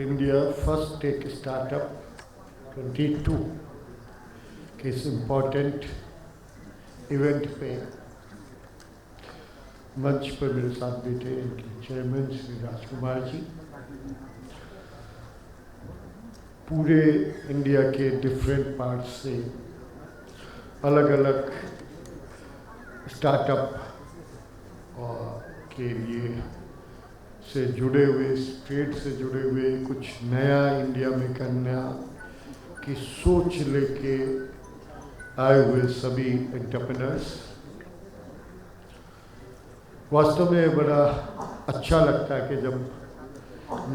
India first tech startup 22 के इस important event पे मंच पर मेरे साथ बैठे इनके चेयरमैन श्री राजकुमार जी, पूरे इंडिया के डिफरेंट पार्ट से अलग अलग स्टार्टअप के लिए से जुड़े हुए, स्टेट से जुड़े हुए, कुछ नया इंडिया में करना की सोच लेके आए हुए सभी एंटरप्रेन्योर्स, वास्तव में बड़ा अच्छा लगता है कि जब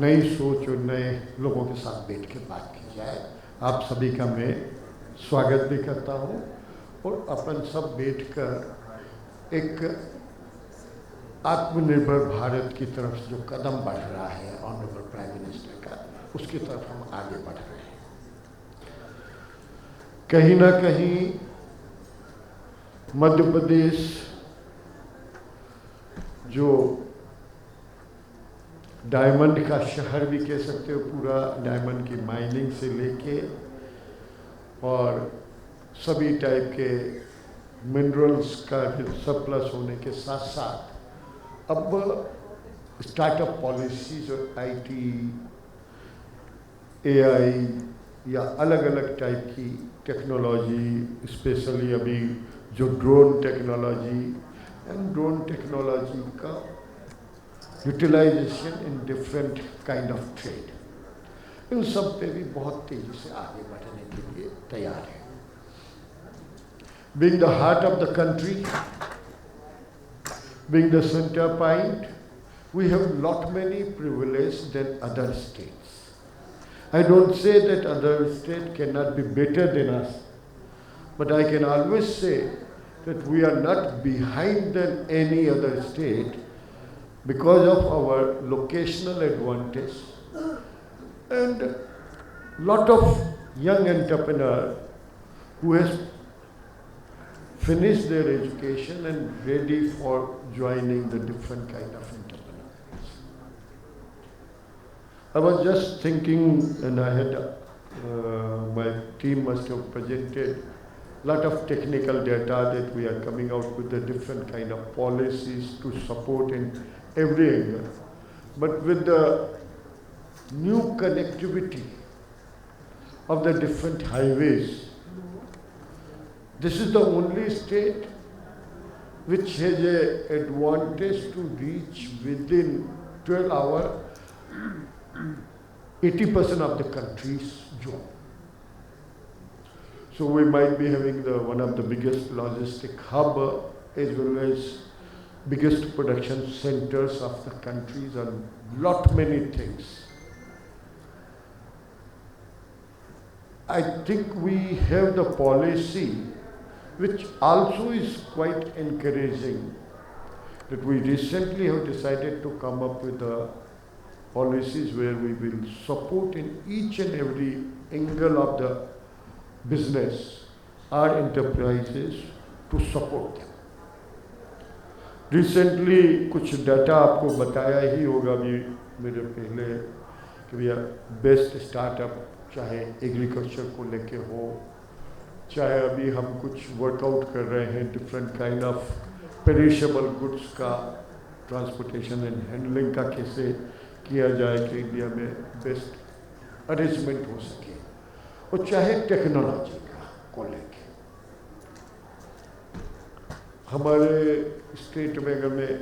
नई सोच और नए लोगों के साथ बैठ के बात की जाए। आप सभी का मैं स्वागत भी करता हूँ और अपन सब बैठकर एक आत्मनिर्भर भारत की तरफ जो कदम बढ़ रहा है ऑनरेबल प्राइम मिनिस्टर का, उसकी तरफ हम आगे बढ़ रहे हैं। कहीं ना कहीं मध्य प्रदेश जो डायमंड का शहर भी कह सकते हो, पूरा डायमंड की माइनिंग से लेके और सभी टाइप के मिनरल्स का सरप्लस होने के साथ साथ अब स्टार्टअप पॉलिसीज और आईटी, एआई या अलग अलग टाइप की टेक्नोलॉजी, स्पेशली अभी जो drone technology and drone technology का utilization in different kind of trade, इन सब पे भी बहुत तेजी से आगे बढ़ने के लिए तैयार है। Being the heart of the country, being the center point, we have lot many privileges than other states. I don't say that other states cannot be better than us, but I can always say that we are not behind than any other state because of our locational advantage and lot of young entrepreneurs who has finished their education and ready for joining the different kind of entrepreneurs. I was just thinking, and I had my team must have presented lot of technical data that we are coming out with the different kind of policies to support in every angle. But with the new connectivity of the different highways, this is the only state which has an advantage to reach within 12 hours 80% of the country's zone. So we might be having one of the biggest logistic hub as well as biggest production centers of the countries and lot many things. I think we have the policy which also is quite encouraging, that we recently have decided to come up with the policies where we will support in each and every angle of the business our enterprises to support them. Recently कुछ data आपको बताया ही होगा भी मेरे पहले कि भैया best startup चाहे एग्रीकल्चर को लेके हो, चाहे अभी हम कुछ वर्कआउट कर रहे हैं different kind of perishable goods का ट्रांसपोर्टेशन एंड हैंडलिंग का कैसे किया जाए कि इंडिया में बेस्ट अरेंजमेंट हो सके, और चाहे टेक्नोलॉजी का को लेके हमारे स्टेट में अगर मैं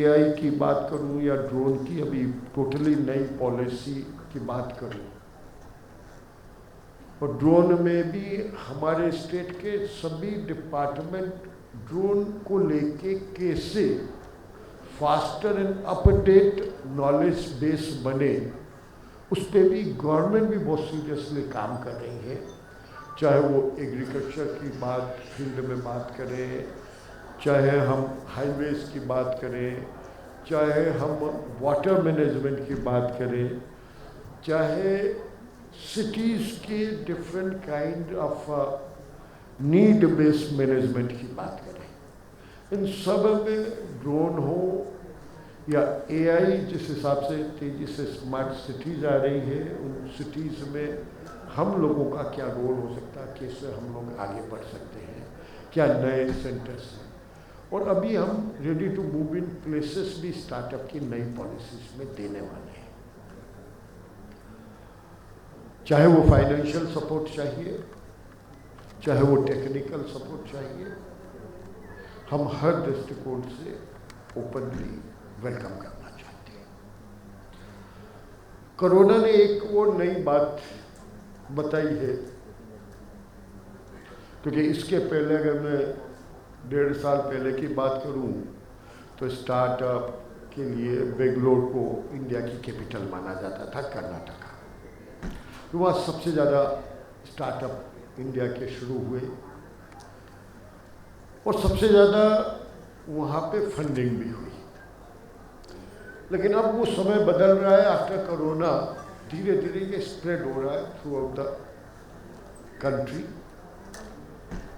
एआई की बात करूं या ड्रोन की अभी टोटली नई पॉलिसी की बात करूं, और ड्रोन में भी हमारे स्टेट के सभी डिपार्टमेंट ड्रोन को लेके कैसे faster and update knowledge base बने, उस पर भी गवर्नमेंट भी बहुत सीरियसली काम कर रही है। चाहे वो एग्रीकल्चर की बात फील्ड में बात करें, चाहे हम हाईवेज की बात करें, चाहे हम वाटर मैनेजमेंट की बात करें, चाहे सिटीज़ के different kind of need based management की बात करें, इन सब में ड्रोन हो या एआई जिस हिसाब से तेज़ी से स्मार्ट सिटीज़ आ रही है, उन सिटीज़ में हम लोगों का क्या रोल हो सकता है, कैसे हम लोग आगे बढ़ सकते हैं, क्या नए सेंटर्स हैं। और अभी हम ready to move in places भी स्टार्टअप की नई पॉलिसीज में देने वाले हैं। चाहे वो फाइनेंशियल सपोर्ट चाहिए, चाहे वो टेक्निकल सपोर्ट चाहिए, हम हर दृष्टिकोण से ओपनली वेलकम करना चाहते हैं। कोरोना ने एक और नई बात बताई है, क्योंकि इसके पहले अगर मैं 1.5 साल पहले की बात करूं तो स्टार्टअप के लिए बेंगलोर को इंडिया की कैपिटल माना जाता था, कर्नाटका। तो वहाँ सबसे ज़्यादा स्टार्टअप इंडिया के शुरू हुए और सबसे ज़्यादा वहाँ पे फंडिंग भी हुई। लेकिन अब वो समय बदल रहा है। आफ्टर कोरोना धीरे धीरे ये स्प्रेड हो रहा है थ्रू आउट द कंट्री।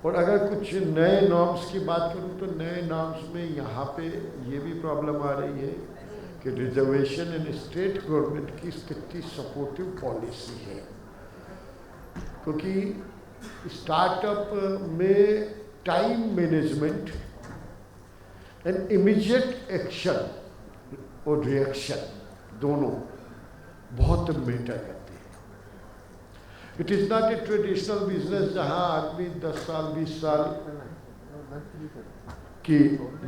और अगर कुछ नए नॉर्म्स की बात करूँ तो नए नॉर्म्स में यहाँ पे ये भी प्रॉब्लम आ रही है कि रिजर्वेशन एंड स्टेट गवर्नमेंट की कितनी सपोर्टिव पॉलिसी है, क्योंकि स्टार्टअप में time management and immediate action और रिएक्शन दोनों बहुत मैटर करते हैं। It is not a traditional business जहां आदमी 10 साल 20 साल की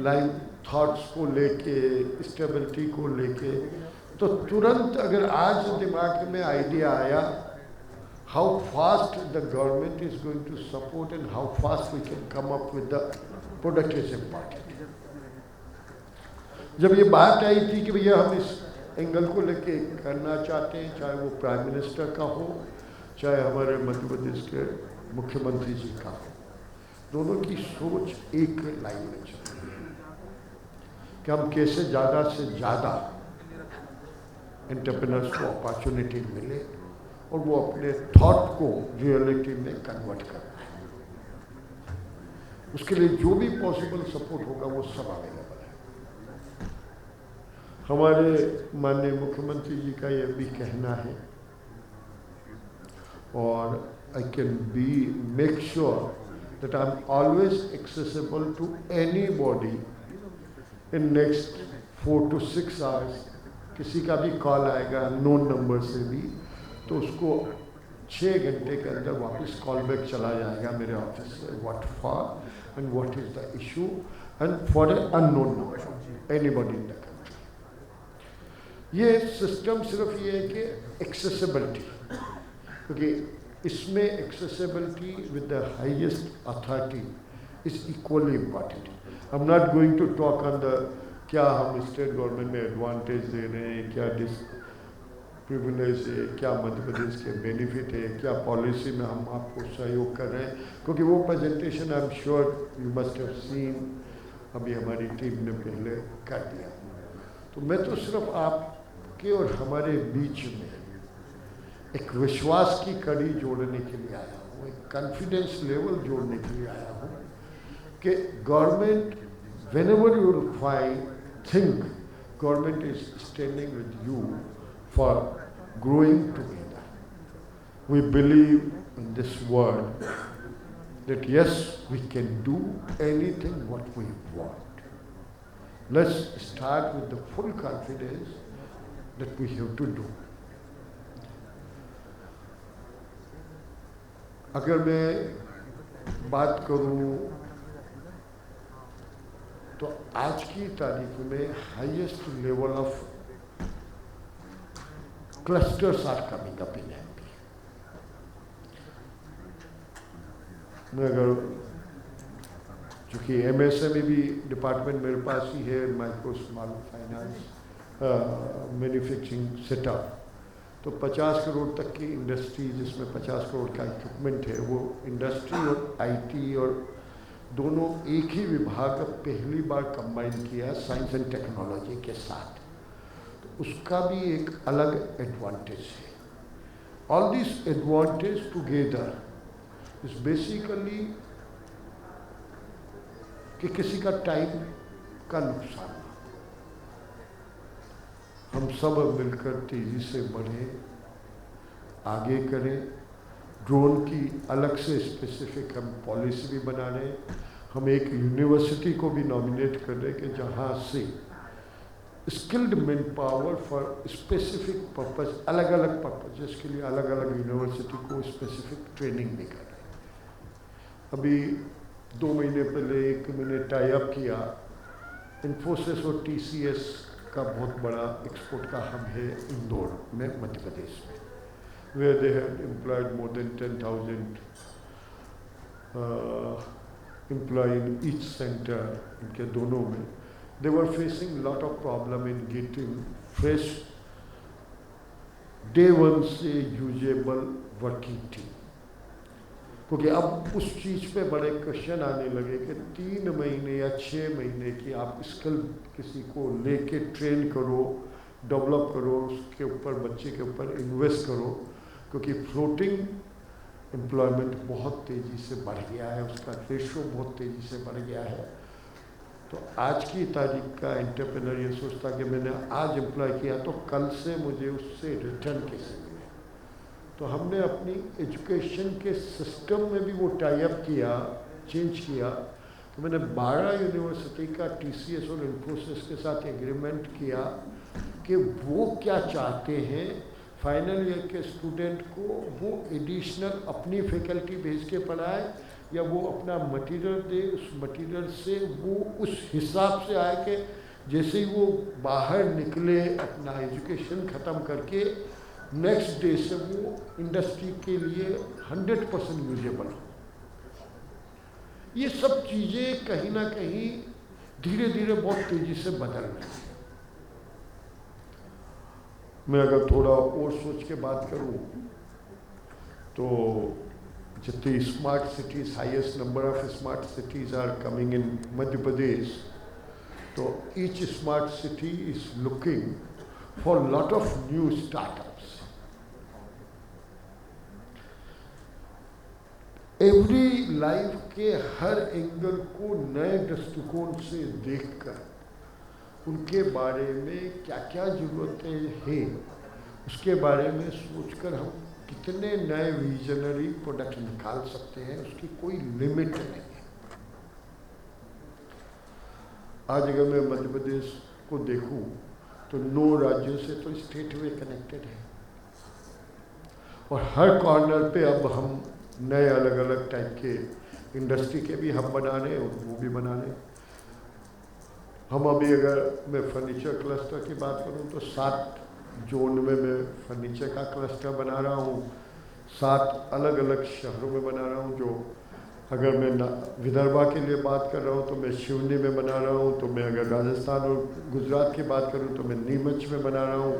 लाइन थॉट्स को लेके, स्टेबिलिटी को लेके, तो तुरंत अगर आज दिमाग में आइडिया आया, how fast the government is going to support and how fast we can come up with the product is important. जब ये बात आई थी कि भैया हम इस एंगल को लेके करना चाहते हैं, चाहे वो प्राइम मिनिस्टर का हो, चाहे हमारे मध्य प्रदेश के मुख्यमंत्री जी का हो, दोनों की सोच एक लाइन में चल रही है कि हम कैसे ज़्यादा से ज़्यादा एंटरप्रेन्योर्स को अपॉर्चुनिटी मिले और वो अपने थॉट को रियलिटी में कन्वर्ट करना है। उसके लिए जो भी पॉसिबल सपोर्ट होगा वो सब अवेलेबल है। हमारे माननीय मुख्यमंत्री जी का यह भी कहना है, और I can be make sure that I am always accessible to anybody in next 4 to 6 hours. किसी का भी कॉल आएगा नोन नंबर से भी, तो उसको 6 घंटे के अंदर वापस कॉल बैक चला जाएगा मेरे ऑफिस से, what for and what is the issue and for a unknown number anybody in the country. ये सिस्टम सिर्फ ये है कि एक्सेसिबिलिटी, क्योंकि इसमें accessibility with the highest authority is equally important. I am not going to talk on the क्या हम state government में एडवांटेज दे रहे हैं, क्या प्रिविलेज है, क्या मध्य प्रदेश के बेनिफिट है, क्या पॉलिसी में हम आपको सहयोग कर रहे हैं, क्योंकि वो presentation I am sure you must have seen, अभी हमारी टीम ने पहले कर दिया। तो मैं तो सिर्फ आपके और हमारे बीच में एक विश्वास की कड़ी जोड़ने के लिए आया हूँ, एक कॉन्फिडेंस लेवल जोड़ने के लिए आया हूँ कि government whenever you find think government is standing with you for growing together. We believe in this world that yes, we can do anything what we want. Let's start with the full confidence that we have to do. अगर मैं बात करूं तो आज की तारीख में highest level of clusters are coming up in MP. मैं अगर चूँकि MSME भी डिपार्टमेंट मेरे पास ही है, micro small finance manufacturing setup, तो 50 करोड़ तक की इंडस्ट्री जिसमें 50 करोड़ का इक्विपमेंट है, वो इंडस्ट्री और IT और दोनों एक ही विभाग पहली बार कंबाइन किया साइंस एंड टेक्नोलॉजी के साथ। उसका भी एक अलग एडवांटेज है। All this advantage together is basically कि किसी का टाइम का नुकसान, हम सब मिलकर तेज़ी से बढ़ें, आगे करें। ड्रोन की अलग से स्पेसिफिक हम पॉलिसी भी बना रहे हैं। हम एक यूनिवर्सिटी को भी नॉमिनेट कर रहे हैं कि जहाँ से skilled man power for specific purpose, अलग अलग पर्पजेस के लिए अलग अलग यूनिवर्सिटी को स्पेसिफिक ट्रेनिंग भी कर रहे हैं। अभी 2 महीने पहले एक मैंने टाई अप किया, इन्फोसिस और TCS का बहुत बड़ा एक्सपोर्ट का हब है इंदौर में, मध्य प्रदेश में, where they had employed more than 10,000 employee in each center, इनके दोनों में। They were facing lot of problem in getting fresh day one से usable working team, क्योंकि अब उस चीज़ पे बड़े क्वेश्चन आने लगे कि 3 महीने या 6 महीने की आप स्किल किसी को लेके ट्रेन करो, डेवलप करो, उसके ऊपर बच्चे के ऊपर इन्वेस्ट करो, क्योंकि फ्लोटिंग एम्प्लॉयमेंट बहुत तेज़ी से बढ़ गया है, उसका रेशो बहुत तेज़ी से बढ़ गया है। तो आज की तारीख का एंटरप्रेन्योर ये सोचता कि मैंने आज एम्प्लॉय किया तो कल से मुझे उससे रिटर्न कैसे मिले। तो हमने अपनी एजुकेशन के सिस्टम में भी वो टाई अप किया, चेंज किया। तो मैंने 12 यूनिवर्सिटी का TCS और इन्फोसिस के साथ एग्रीमेंट किया कि वो क्या चाहते हैं, फाइनल ईयर के स्टूडेंट को वो एडिशनल अपनी फैकल्टी भेज के पढ़ाए या वो अपना मटेरियल दे, उस मटेरियल से वो उस हिसाब से आए कि जैसे ही वो बाहर निकले अपना एजुकेशन ख़त्म करके नेक्स्ट डे से वो इंडस्ट्री के लिए 100% यूजेबल हो। ये सब चीज़ें कहीं ना कहीं धीरे धीरे बहुत तेज़ी से बदल रही हैं। मैं अगर थोड़ा और सोच के बात करूं तो जितनी smart cities, highest number of smart cities are coming in Madhya Pradesh, तो each smart city is looking for lot of new startups. Every life के हर एंगल को नए दृष्टिकोण से देखकर उनके बारे में क्या क्या ज़रूरतें हैं उसके बारे में सोचकर हम कितने नए विजनरी प्रोडक्ट निकाल सकते हैं, उसकी कोई लिमिट नहीं है। आज अगर मैं मध्य प्रदेश को देखूं तो 9 राज्यों से तो स्टेट वे कनेक्टेड है और हर कॉर्नर पे अब हम नए अलग अलग टाइप के इंडस्ट्री के भी हब बना रहे हैं और वो भी बना रहे हैं। हम अभी अगर मैं फर्नीचर क्लस्टर की बात करूं तो 7 जोन में मैं फर्नीचर का क्लस्टर बना रहा हूं, 7 अलग अलग शहरों में बना रहा हूं। जो अगर मैं विदर्भा के लिए बात कर रहा हूं तो मैं शिवनी में बना रहा हूं, तो मैं अगर राजस्थान और गुजरात की बात करूं तो मैं नीमच में बना रहा हूं,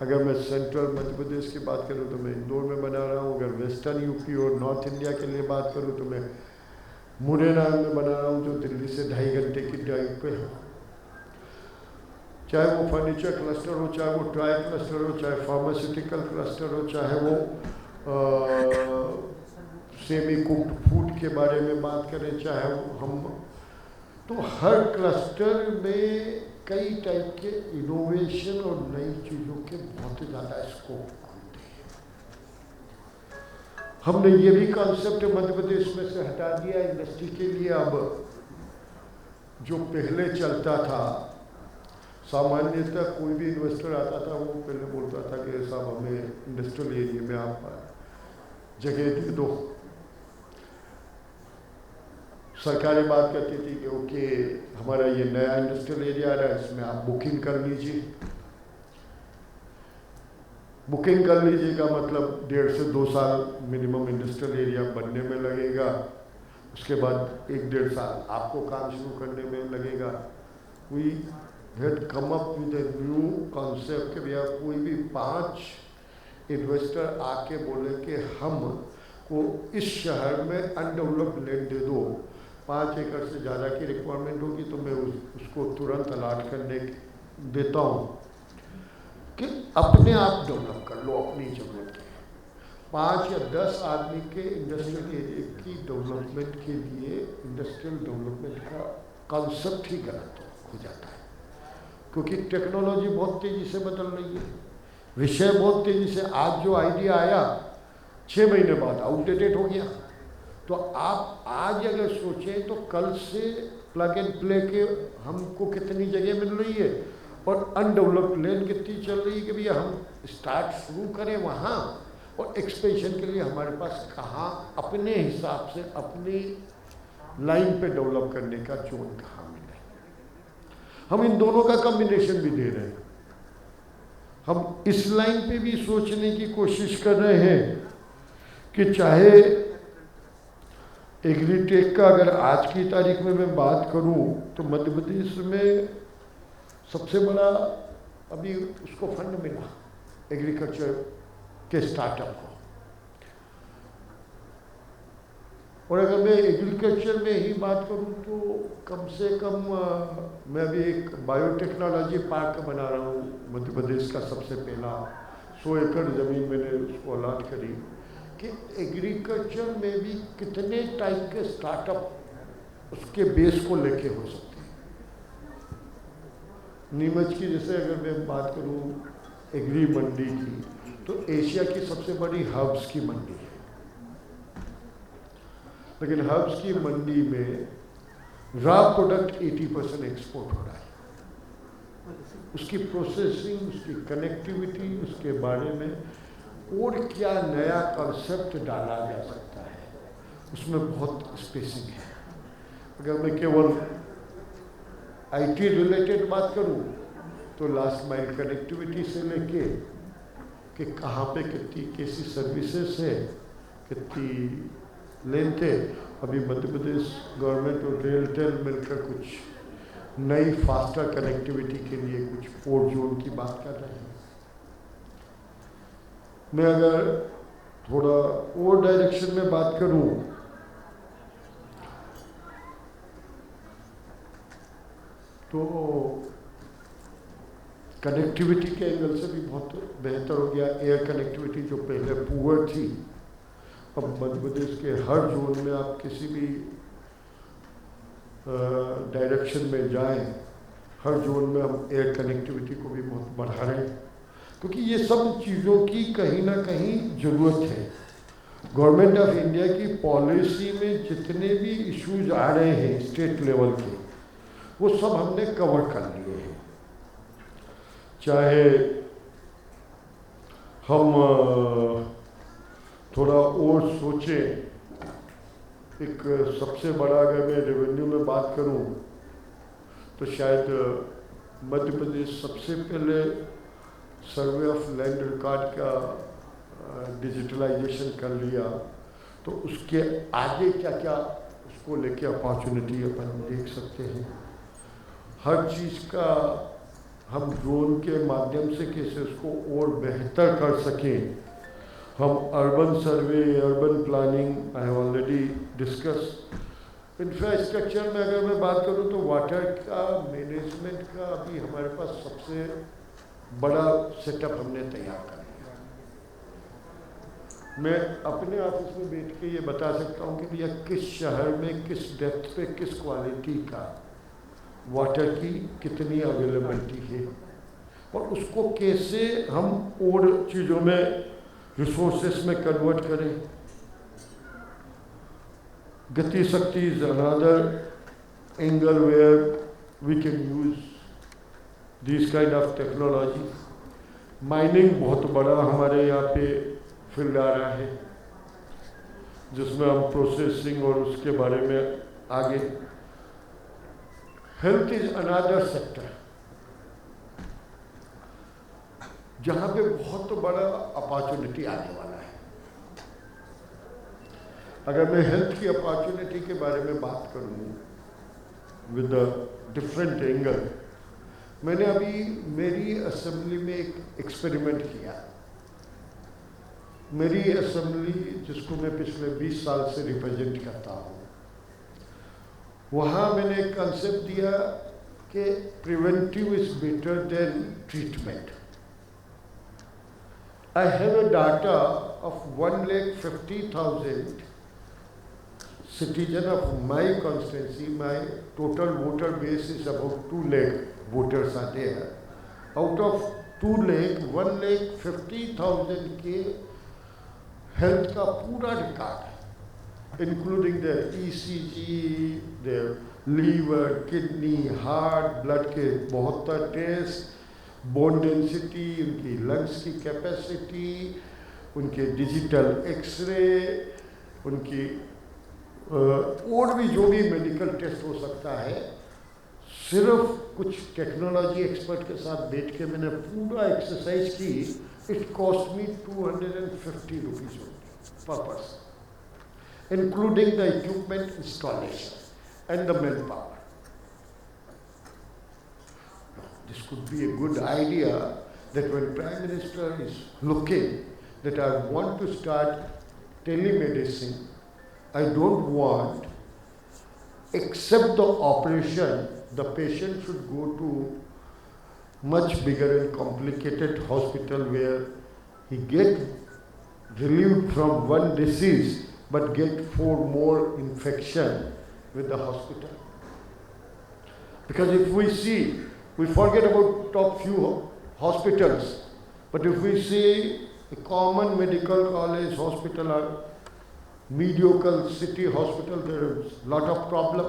अगर मैं सेंट्रल मध्य प्रदेश की बात करूं तो मैं इंदौर में बना रहा हूं, अगर वेस्टर्न यूपी और नॉर्थ इंडिया के लिए बात करूं तो मैं मुरैना में बना रहा हूं जो दिल्ली से 2.5 घंटे की ड्राइव पे है। चाहे वो फर्नीचर क्लस्टर हो, चाहे वो ट्राई क्लस्टर हो, चाहे फार्मास्यूटिकल क्लस्टर हो, चाहे वो सेमी कुक्ड फूड के बारे में बात करें, चाहे हम, तो हर क्लस्टर में कई टाइप के इनोवेशन और नई चीज़ों के बहुत ही ज़्यादा स्कोप खुलते हैं। हमने ये भी कॉन्सेप्ट मध्य प्रदेश में से हटा दिया इंडस्ट्री के लिए। अब जो पहले चलता था, सामान्यतः कोई भी इन्वेस्टर आता था वो पहले बोलता था कि साहब हमें इंडस्ट्रियल एरिया में आप जगह दे दो। सरकारें बात करती थी कि ओके हमारा ये नया इंडस्ट्रियल एरिया आ रहा है, इसमें आप बुकिंग कर लीजिए। बुकिंग कर लीजिए का मतलब 1.5 से 2 साल मिनिमम इंडस्ट्रियल एरिया बनने में लगेगा, उसके बाद 1-1.5 साल आपको काम शुरू करने में लगेगा। We had come up with a new concept कि भैया कोई भी 5 इन्वेस्टर आके बोले कि हम को इस शहर में अनडेवलप्ड लैंड दे दो, 5 एकड़ से ज़्यादा की रिक्वायरमेंट होगी तो मैं उसको तुरंत अलाट करने देता हूँ कि अपने आप डेवलप कर लो अपनी ज़रूरत के। 5 या 10 आदमी के इंडस्ट्रियल एरिया की डेवलपमेंट के लिए इंडस्ट्रियल डेवलपमेंट का कॉन्सेप्ट ही गलत हो जाता है। क्योंकि टेक्नोलॉजी बहुत तेज़ी से बदल रही है, विषय बहुत तेज़ी से, आज जो आइडिया आया 6 महीने बाद आउटडेटेड हो गया। तो आप आज अगर सोचें तो कल से प्लग एंड प्ले के हमको कितनी जगह मिल रही है और अनडेवलप्ड लैंड कितनी चल रही है कि भैया हम स्टार्ट शुरू करें वहाँ, और एक्सपेंशन के लिए हमारे पास कहाँ अपने हिसाब से अपनी लाइन पे डेवलप करने का जोन कहाँ मिले। हम इन दोनों का कॉम्बिनेशन भी दे रहे हैं। हम इस लाइन पे भी सोचने की कोशिश कर रहे हैं कि चाहे एग्रीटेक का अगर आज की तारीख में मैं बात करूं तो मध्य प्रदेश में सबसे बड़ा अभी उसको फंड मिला एग्रीकल्चर के स्टार्टअप को। और अगर मैं एग्रीकल्चर में ही बात करूं तो कम से कम मैं अभी एक बायोटेक्नोलॉजी पार्क बना रहा हूं मध्य प्रदेश का सबसे पहला। 100 एकड़ ज़मीन मैंने उसको अलॉट करी कि एग्रीकल्चर में भी कितने टाइप के स्टार्टअप उसके बेस को लेके हो सकते हैं। नीमच की जैसे अगर मैं बात करूं एग्री मंडी की, तो एशिया की सबसे बड़ी हर्ब्स की मंडी है, लेकिन हर्ब्स की मंडी में रॉ प्रोडक्ट 80% एक्सपोर्ट हो रहा है। उसकी प्रोसेसिंग, उसकी कनेक्टिविटी, उसके बारे में और क्या नया कॉन्सेप्ट डाला जा सकता है, उसमें बहुत स्पेसिंग है। अगर मैं केवल आईटी रिलेटेड बात करूं तो लास्ट माइल कनेक्टिविटी से लेके कि कहाँ पे कितनी कैसी सर्विसेज है, कितनी लेंथ है। अभी मध्य प्रदेश गवर्नमेंट और रेलटेल मिलकर कुछ नई फास्टर कनेक्टिविटी के लिए कुछ 4 जोन की बात कर रहे हैं। मैं अगर थोड़ा और डायरेक्शन में बात करूं तो कनेक्टिविटी के एंगल से भी बहुत बेहतर हो गया। एयर कनेक्टिविटी जो पहले पुअर थी, अब मध्य प्रदेश के हर जोन में आप किसी भी डायरेक्शन में जाएं, हर जोन में हम एयर कनेक्टिविटी को भी बहुत बढ़ा रहे हैं, क्योंकि ये सब चीज़ों की कहीं ना कहीं ज़रूरत है। गवर्नमेंट ऑफ इंडिया की पॉलिसी में जितने भी इश्यूज आ रहे हैं स्टेट लेवल के, वो सब हमने कवर कर लिए हैं। चाहे हम थोड़ा और सोचें, एक सबसे बड़ा अगर मैं रेवेन्यू में बात करूं तो शायद मध्य प्रदेश सबसे पहले सर्वे ऑफ लैंड रिकॉर्ड का डिजिटलाइजेशन कर लिया, तो उसके आगे क्या क्या उसको लेके अपॉर्चुनिटी अपन देख सकते हैं। हर चीज़ का हम ड्रोन के माध्यम से कैसे उसको और बेहतर कर सकें। हम urban survey, urban planning I have already discuss. Infrastructure में अगर मैं बात करूं तो वाटर का मैनेजमेंट का अभी हमारे पास सबसे बड़ा सेटअप हमने तैयार कर लिया। मैं अपने ऑफिस में बैठ के ये बता सकता हूँ कि भैया किस शहर में किस डेप्थ पे किस क्वालिटी का वाटर की कितनी अवेलेबिलिटी है, और उसको कैसे हम और चीज़ों में रिसोर्सेस में कन्वर्ट करें। Gati Shakti is another angle where we can use this kind of technology. Mining बहुत बड़ा हमारे यहाँ पे फील्ड आ रहा है, जिसमें हम प्रोसेसिंग और उसके बारे में आगे। हेल्थ इज अनदर सेक्टर जहाँ पे बहुत बड़ा अपॉर्चुनिटी आने वाला है। अगर मैं हेल्थ की अपॉर्चुनिटी के बारे में बात करूँ विद अ डिफरेंट एंगल, मैंने अभी मेरी असेंबली में एक एक्सपेरिमेंट किया। मेरी असेंबली जिसको मैं पिछले 20 साल से रिप्रेजेंट करता हूँ, वहाँ मैंने एक कंसेप्ट दिया कि preventive is better than treatment. I have a data of 1,50,000 citizens of my constituency. My total voter base is about 2 lakh voters are there. Out of 2 lakh, 1,50,000 के health का पूरा रिकॉर्ड है, including their ECG, their liver, kidney, heart, blood के 72 test, bone density, उनकी lungs की capacity, उनके digital x ray, उनकी और भी जो भी मेडिकल टेस्ट हो सकता है, सिर्फ कुछ टेक्नोलॉजी एक्सपर्ट के साथ बैठ के मैंने पूरा एक्सरसाइज की. It cost me 250 rupees per person, including the equipment installation and the man power. This could be a good idea that when Prime Minister is looking that I want to start telemedicine, I don't want, except the operation, the patient should go to much bigger and complicated hospital where he get relieved from one disease but get 4 more infection with the hospital. Because if we see, we forget about top few hospitals, but if we see a common medical college hospital or mediocre city hospital, there is lot of problem.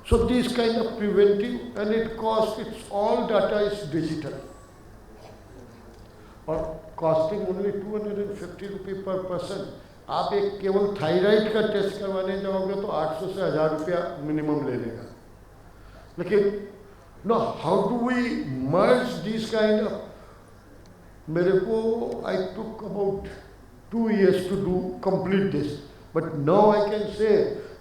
So these kind of preventive, and it costs, it's all data is digital, or costing only 250 rupees per person. आप एक केवल thyroid का test करवाने जाओगे तो 800 से 1000 रुपया minimum ले लेगा. लेकिन no, how do we merge these kind of, मेरे को I took about 2 years to do complete this, but now I can say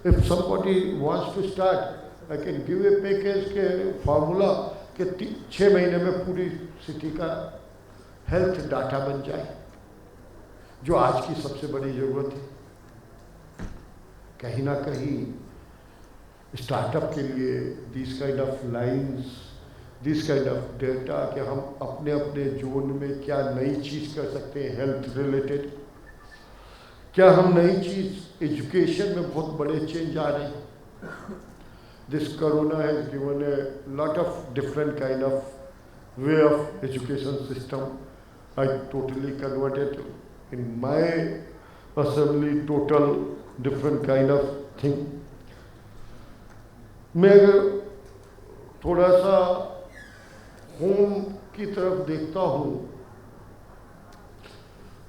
if somebody wants to start, I can give a package के formula के 6 महीने में पूरी city का health data बन जाए, जो आज की सबसे बड़ी जरूरत है. कहीं ना कहीं स्टार्टअप के लिए this kind of lines, this kind of data कि हम अपने अपने जोन में क्या नई चीज़ कर सकते हैं हेल्थ रिलेटेड, क्या हम नई चीज़, एजुकेशन में बहुत बड़े चेंज आ रहे हैं. This corona has given a lot of different kind of way of education system. I totally converted in my assembly, total different kind of thing. मैं अगर थोड़ा सा होम की तरफ देखता हूँ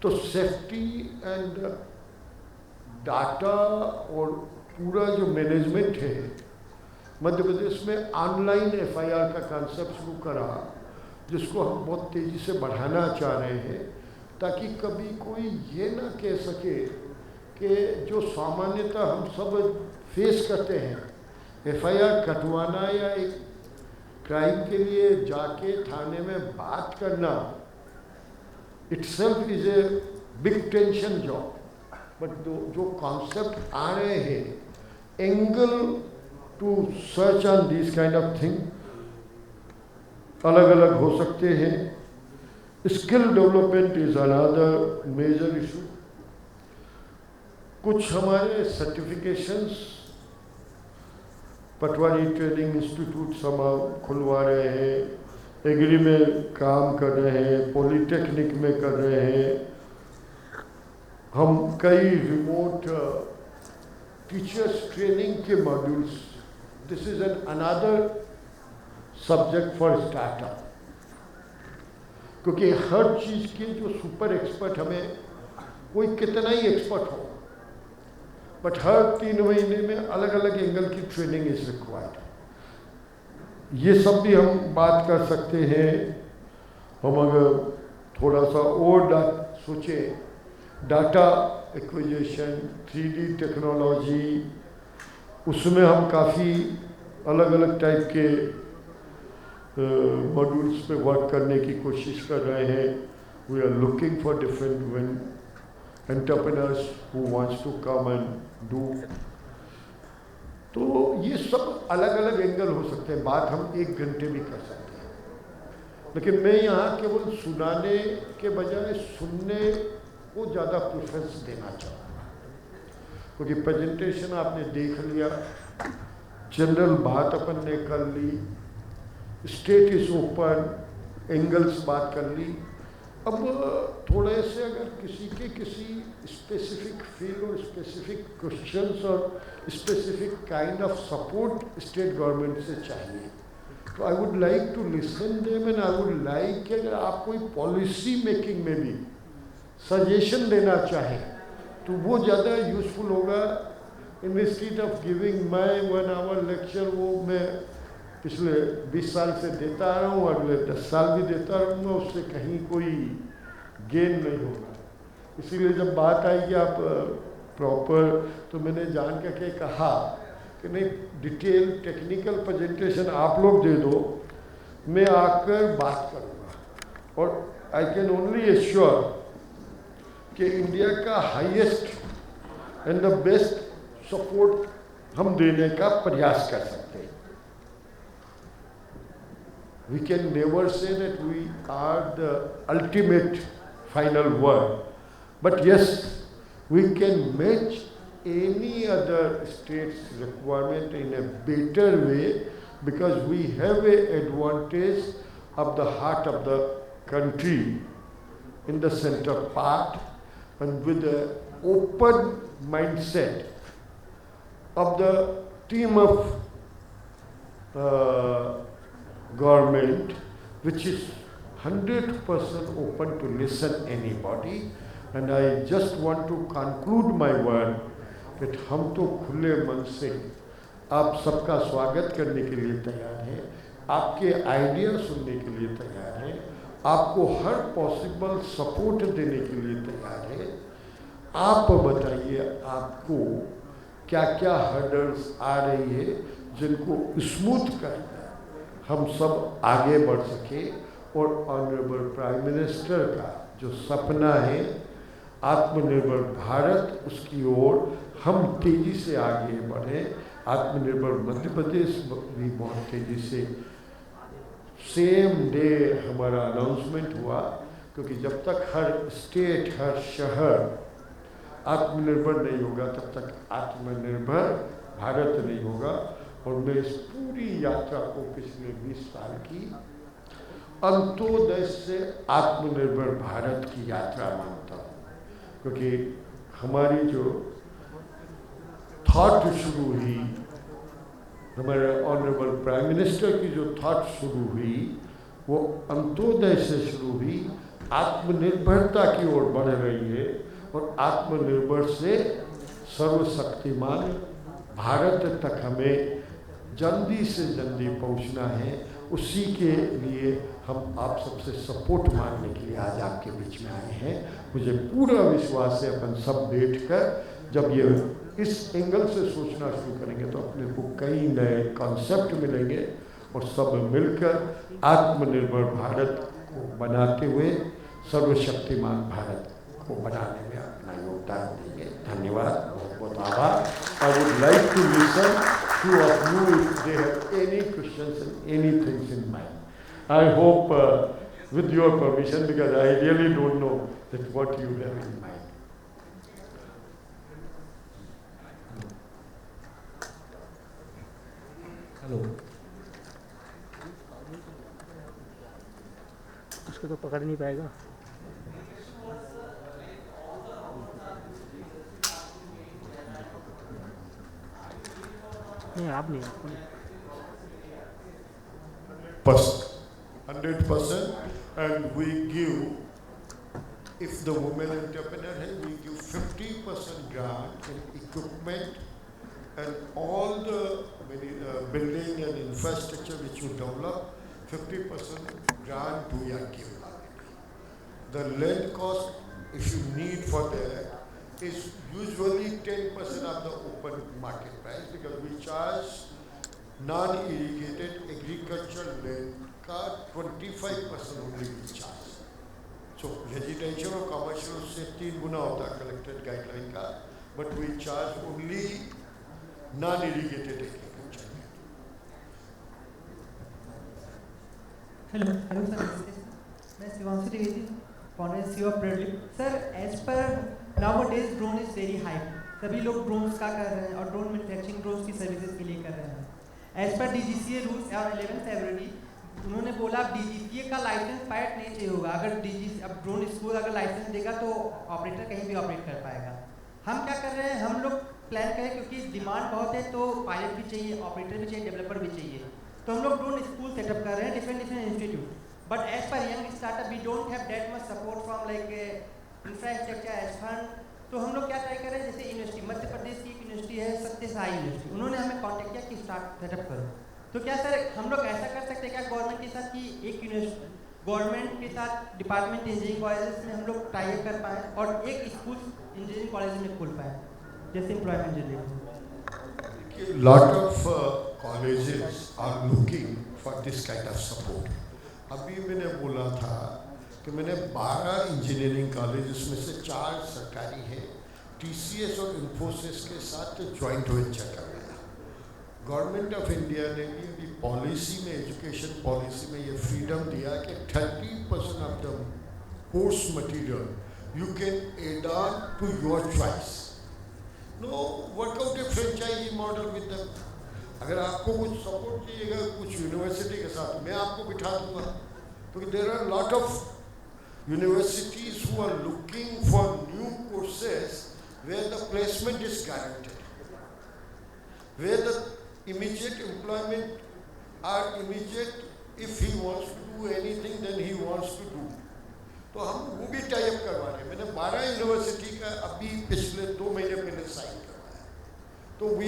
तो सेफ्टी एंड डाटा और पूरा जो मैनेजमेंट है, मध्य प्रदेश में ऑनलाइन FIR का कॉन्सेप्ट शुरू करा, जिसको हम बहुत तेज़ी से बढ़ाना चाह रहे हैं, ताकि कभी कोई ये ना कह सके कि जो सामान्यतः हम सब फेस करते हैं, FIR कटवाना या एक क्राइम के लिए जाके थाने में बात करना, itself is a big tension job. But जो कॉन्सेप्ट आ रहे हैं, angle to search on this kind of thing अलग अलग हो सकते हैं. Skill development is another major issue. कुछ हमारे सर्टिफिकेशंस पटवारी ट्रेनिंग इंस्टीट्यूट हम खुलवा रहे हैं, एग्री में काम कर रहे हैं, पॉलिटेक्निक में कर रहे हैं. हम कई रिमोट टीचर्स ट्रेनिंग के modules, this is an another subject for startup, क्योंकि हर चीज़ के जो सुपर एक्सपर्ट, हमें कोई कितना ही एक्सपर्ट हो, बट हर 3 महीने में अलग अलग एंगल की ट्रेनिंग इज रिक्वायर्ड. ये सब भी हम बात कर सकते हैं. हम अगर थोड़ा सा और सोचें, डाटा एक्विजिशन, 3D टेक्नोलॉजी, उसमें हम काफ़ी अलग अलग टाइप के मॉड्यूल्स पे वर्क करने की कोशिश कर रहे हैं. We are looking for different entrepreneurs who wants to come and do. तो ये सब अलग अलग एंगल हो सकते हैं. बात हम 1 घंटे भी कर सकते हैं, लेकिन मैं यहाँ केवल सुनाने के बजाय सुनने को ज़्यादा प्रेफरेंस देना चाहूँगा, क्योंकि प्रेजेंटेशन आपने देख लिया, जनरल बात अपन ने कर ली, स्टेट इज ओपन, एंगल्स बात कर ली। अब थोड़े से अगर किसी के किसी स्पेसिफिक फील्ड और स्पेसिफिक क्वेश्चंस और specific kind of support state government से चाहिए, तो I would like to listen them and I would like कि अगर आप कोई पॉलिसी मेकिंग में भी सजेशन देना चाहें तो वो ज़्यादा यूजफुल होगा। Instead of giving my 1 hour lecture, वो मैं पिछले 20 साल से देता आ रहा हूँ, अगले 10 साल भी देता रहूँगा, उससे कहीं कोई गेन नहीं होगा। इसीलिए जब बात आई कि आप प्रॉपर, तो मैंने जान करके कहा कि नहीं, डिटेल टेक्निकल प्रेजेंटेशन आप लोग दे दो, मैं आकर बात करूँगा। और आई कैन ओनली एश्योर कि इंडिया का highest and the best support हम देने का प्रयास कर सकते हैं। We can never say that we are the ultimate final word, but yes, we can match any other state's requirement in a better way because we have an advantage of the heart of the country in the center part, and with the open mindset of the team of government, which is 100% open to listen anybody. And I just want to conclude my word that हम तो खुले मन से आप सबका स्वागत करने के लिए तैयार हैं, आपके आइडिया सुनने के लिए तैयार हैं, आपको हर पॉसिबल सपोर्ट देने के लिए तैयार है। आप बताइए आपको क्या क्या हर्डल्स आ रही है जिनको स्मूथ कर हम सब आगे बढ़ सके और ऑनरेबल प्राइम मिनिस्टर का जो सपना है आत्मनिर्भर भारत, उसकी ओर हम तेजी से आगे बढ़ें। आत्मनिर्भर मध्य प्रदेश भी बहुत तेजी से, सेम डे हमारा अनाउंसमेंट हुआ, क्योंकि जब तक हर स्टेट, हर शहर आत्मनिर्भर नहीं होगा तब तक आत्मनिर्भर भारत नहीं होगा। और मैं इस पूरी यात्रा को पिछले 20 साल की अंत्योदय से आत्मनिर्भर भारत की यात्रा मानता हूँ, क्योंकि हमारी जो थॉट शुरू हुई, हमारे ऑनरेबल प्राइम मिनिस्टर की जो थॉट शुरू हुई, वो अंत्योदय से शुरू हुई, आत्मनिर्भरता की ओर बढ़ रही है। और आत्मनिर्भर से सर्वशक्तिमान भारत तक हमें जल्दी से जल्दी पहुंचना है। उसी के लिए हम आप सबसे सपोर्ट मांगने के लिए आज आपके बीच में आए हैं। मुझे पूरा विश्वास है अपन सब बैठकर जब ये इस एंगल से सोचना शुरू करेंगे तो अपने को कई नए कॉन्सेप्ट मिलेंगे और सब मिलकर आत्मनिर्भर भारत को बनाते हुए सर्वशक्तिमान भारत को बनाने में अपना योगदान देंगे। धन्यवाद, बहुत बहुत आभार। I would like to listen few of you if they have any questions and any things in mind. I hope with your permission, because I really don't know that what you have in mind. Hello. उसको तो पकड़ नहीं पाएगा। नहीं, आप नहीं, 100%, and we give, if the women entrepreneur है, we give 50% grant in equipment and all the building and infrastructure which you develop, 50% grant we are giving. The land cost, if you need for that, is usually 10% of the open market price, because we charge non-irrigated agricultural land का 25% only we charge. So residential और commercial से 3 गुना होता है collected guideline का, but we charge only non-irrigated agriculture. Hello sir, मैं Shivanshu Dwivedi, founder and CEO of Predlip. Sir, as per nowadays drone is very hype. सभी लोग drones का कर रहे हैं और drone manufacturing drones की services के लिए कर रहे हैं. As per DGCA rules on 11 February, उन्होंने बोला DGCA का लाइसेंस पायलट नहीं चाहिए होगा। अगर DGCA अब ड्रोन स्कूल अगर लाइसेंस देगा तो ऑपरेटर कहीं भी ऑपरेट कर पाएगा। हम क्या कर रहे हैं, हम लोग प्लान करें क्योंकि डिमांड बहुत है तो पायलट भी चाहिए, ऑपरेटर भी चाहिए, डेवलपर भी चाहिए, तो हम लोग ड्रोन स्कूल सेटअप कर रहे हैं different institute. But as per young startup we don't have that much support from like infrastructure as fund. तो हम लोग क्या ट्राई कर रहे हैं, जैसे यूनिवर्सिटी मध्य प्रदेश की यूनिवर्सिटी है सत्य साई यूनिवर्सिटी, उन्होंने हमें कॉन्टेक्ट किया कि स्टार्ट सेटअप करो। तो क्या सर हम लोग ऐसा कर सकते हैं क्या गवर्नमेंट के साथ कि एक यूनिवर्सिटी गवर्नमेंट के साथ डिपार्टमेंट इंजीनियरिंग कॉलेजेस में हम लोग टाई अप कर पाएँ और एक स्कूल इंजीनियरिंग कॉलेज में खोल पाएँ जैसे employment generate. Lot of colleges are looking for this kind of support. अभी मैंने बोला था कि मैंने 12 इंजीनियरिंग कॉलेज में से 4 सरकारी हैं, TCS और इन्फोसिस के साथ जॉइंट वेंचर करवाया। गवर्नमेंट ऑफ इंडिया ने भी अभी पॉलिसी में, एजुकेशन पॉलिसी में ये फ्रीडम दिया कि 30% of the course material you can add on to your choice. No workout a franchisee model with them. अगर आपको कुछ सपोर्ट चाहिएगा कुछ यूनिवर्सिटी के साथ, मैं आपको बिठा दूंगा, क्योंकि there are lot of universities who are looking for new courses where the placement is guaranteed, where the immediate employment are immediate. If he wants to do anything then he wants to do, तो हम वो भी tie up करवा रहे हैं। मैंने 12 university का अभी पिछले 2 महीने पहले साइन करवाया। तो we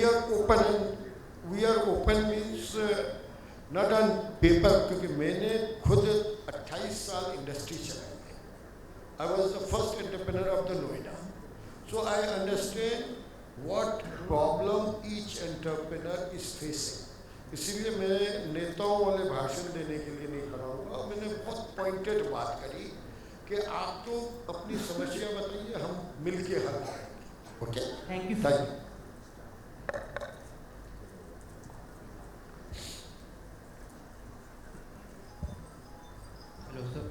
are open means not on paper, क्योंकि मैंने खुद 28 साल इंडस्ट्री चलाई। I was the first entrepreneur of the Noida, so I understand what problem each entrepreneur is facing. इसीलिए मैं नेताओं वाले भाषण देने के लिए नहीं खड़ा हूँ। मैंने बहुत पॉइंटेड बात करी कि आप तो अपनी समस्या बताइए, हम मिलके हल करेंगे। Okay, thank you. Hello sir,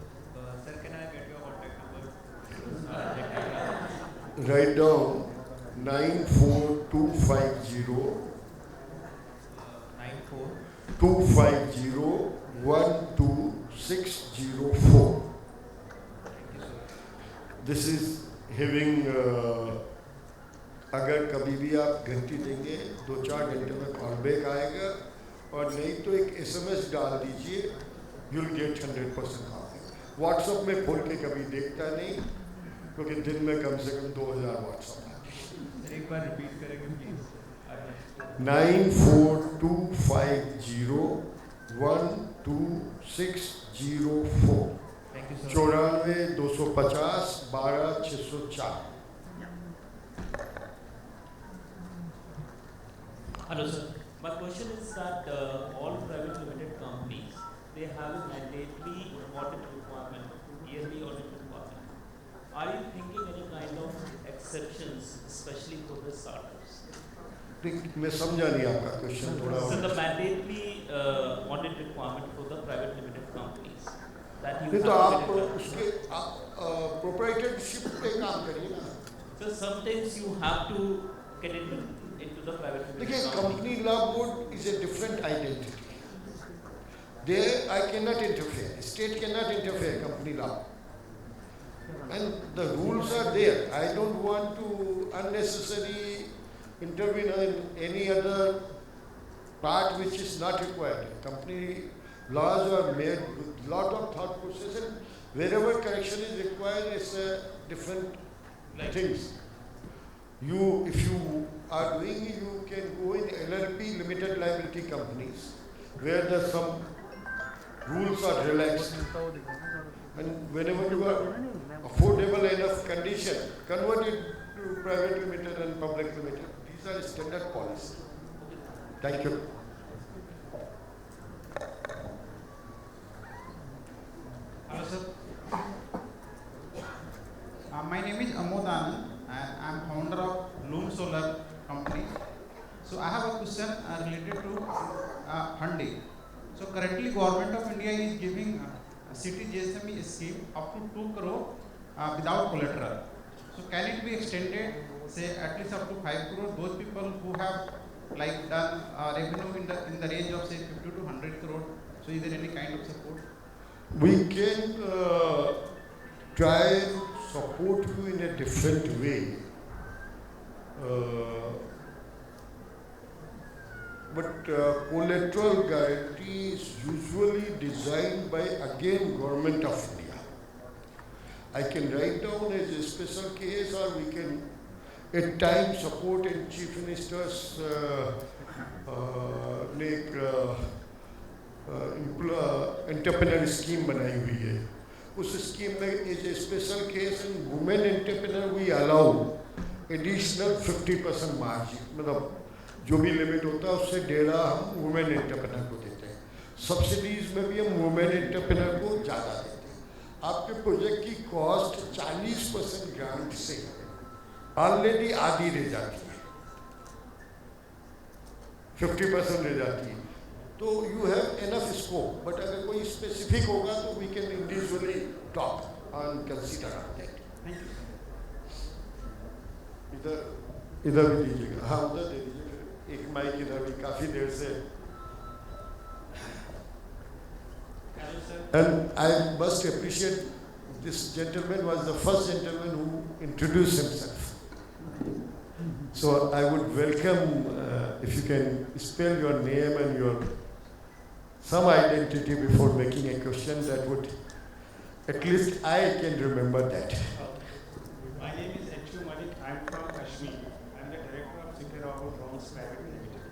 sir can I get your contact number? Write down 94250 120604. This is having अगर कभी भी आप घंटी देंगे 2-4 घंटे में कॉल बैक आएगा, और नहीं तो एक SMS डाल दीजिए, you'll get 100% कॉल। व्हाट्सएप में खोल के कभी देखता नहीं, क्योंकि दिन में कम से कम 2000 व्हाट्सएप आते हैं। एक बार रिपीट करेंगे please. 94250120604। Thank you sir. 94-250-12604। Hello sir, my question is that all private limited companies, they have a mandatory audit requirement, yearly audit requirement. Are you thinking any kind of exceptions, especially for the startups? मैं समझा नहीं आपका question थोड़ा। So the mandatory audit requirement for the private limited companies that you नहीं have तो आप to get उसके proprietorship पे काम करिए ना। So sometimes you have to get into the private limited देखिए, company. Company law board is a different identity. There I cannot interfere. State cannot interfere company law. And the rules are there. I don't want to unnecessarily intervene in any other part which is not required. Company laws are made with lot of thought process, and wherever correction is required, it's different things. If you are doing, you can go in LLP, limited liability companies, where the some rules are relaxed, and whenever you are affordable enough condition, convert it to private limited and public limited. These are standard policy. Thank you. Hello sir. My name is Amod Anand and I am founder of Loom Solar company. So I have a question related to funding. So currently government of India is giving city JSME scheme up to 2 crore without collateral. So can it be extended, say at least up to 5 crore, those people who have like done revenue in the range of say 50 to 100 crore. So So is there any kind of support? We can try and support you in a different way. But collateral guarantee is usually designed by, again, Government of India. I can write down as a special case, or we can at times support in Chief Minister's entrepreneur scheme बनाई हुई है. उस scheme में as a special case in women entrepreneur we allow additional 50% margin, मतलब जो भी limit होता है उससे 1.5 हम वुमेन एंटरप्रेन्योर को देते हैं. सब्सिडीज में भी हम वुमेन एंटरप्रेन्योर को ज़्यादा देते हैं. आपके प्रोजेक्ट की कॉस्ट 40% ग्रांट से ऑलरेडी आधी रह जाती है, 50% रह जाती है. तो you have enough scope. But अगर कोई स्पेसिफिक होगा तो we can individually talk on consider that. इधर भी दीजिएगा. हाँ, उधर दे दीजिए. एक माइक इधर भी काफ़ी देर से. And I must appreciate this gentleman was the first gentleman who introduced himself. So I would welcome if you can spell your name and your some identity before making a question. That would, at least I can remember that. My name is H.U. Malik. I am from Kashmir. I am the director of Secure Drones Private Limited.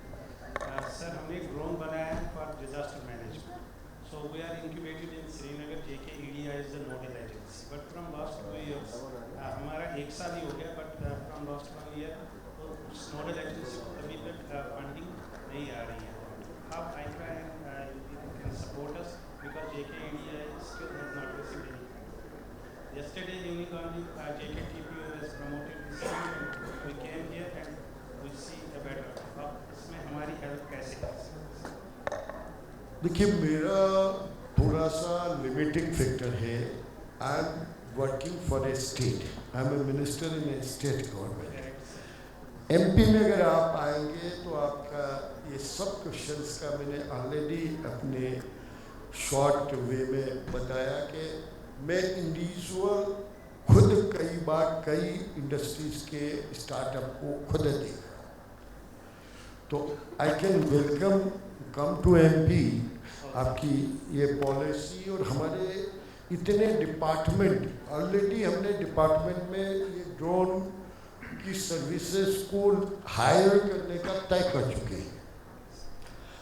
Sir, हमने एक drone बनाया है for disaster management. So we are incubated in Srinagar. JKEDI is the nodal agency. But from last 2 years, हमारा 1 साल ही हो गया. But from last 1 year, तो उस nodal agency को अभी तक funding नहीं आ रही है. How I can support us because JKEDI still has not received any funding. Yesterday evening only, JKTPO has promoted this event. We came here and we see a better. अब इसमें हमारी help कैसे कर सकते हैं? देखिए, मेरा थोड़ा सा लिमिटिंग फैक्टर है. I am working for a state. I am a minister in a state government. MP में अगर आप आएंगे तो आपका ये सब क्वेश्चंस का मैंने ऑलरेडी अपने शॉर्ट वे में बताया कि मैं इंडिविजुअल खुद कई बार कई इंडस्ट्रीज़ के स्टार्टअप को खुद देखा. तो I can welcome come to MP आपकी ये पॉलिसी. और हमारे इतने डिपार्टमेंट ऑलरेडी हमने डिपार्टमेंट में ये ड्रोन की सर्विसेज को हायर करने का तय कर चुके हैं.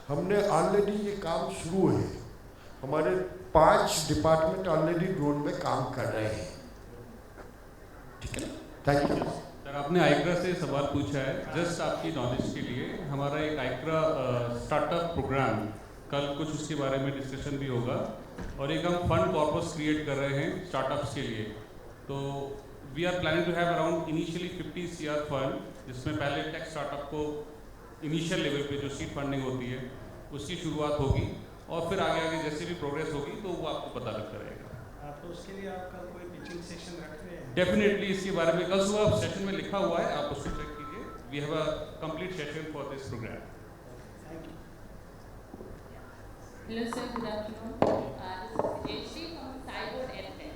हमने ऑलरेडी ये काम शुरू है. हमारे 5 डिपार्टमेंट ऑलरेडी ड्रोन में काम कर रहे हैं. ठीक है ना. Thank you. सर, आपने आइक्रा से सवाल पूछा है. जस्ट आपकी नॉलेज के लिए, हमारा एक आइक्रा स्टार्टअप प्रोग्राम, कल कुछ उसके बारे में डिस्कशन भी होगा. और एक हम फंड कॉर्पस क्रिएट कर रहे हैं स्टार्टअप्स के लिए. तो we are planning to have around initially 50 CR fund, जिसमें पहले टेक स्टार्टअप को इनिशियल लेवल पे जो सीड फंडिंग होती है उसकी शुरुआत होगी. और फिर आगे आगे जैसे भी प्रोग्रेस होगी तो वो आपको पता लगता रहेगा. तो उसके लिए आप कल कोई पिचिंग सेशन रख रहे हैं? डेफिनेटली इसके बारे में कल सुबह सेशन में लिखा हुआ है, आप उसको चेक कीजिए. We have a complete session for this program. Thank you. Hello sir, good afternoon. This is Jayashree from Cyborg EdTech.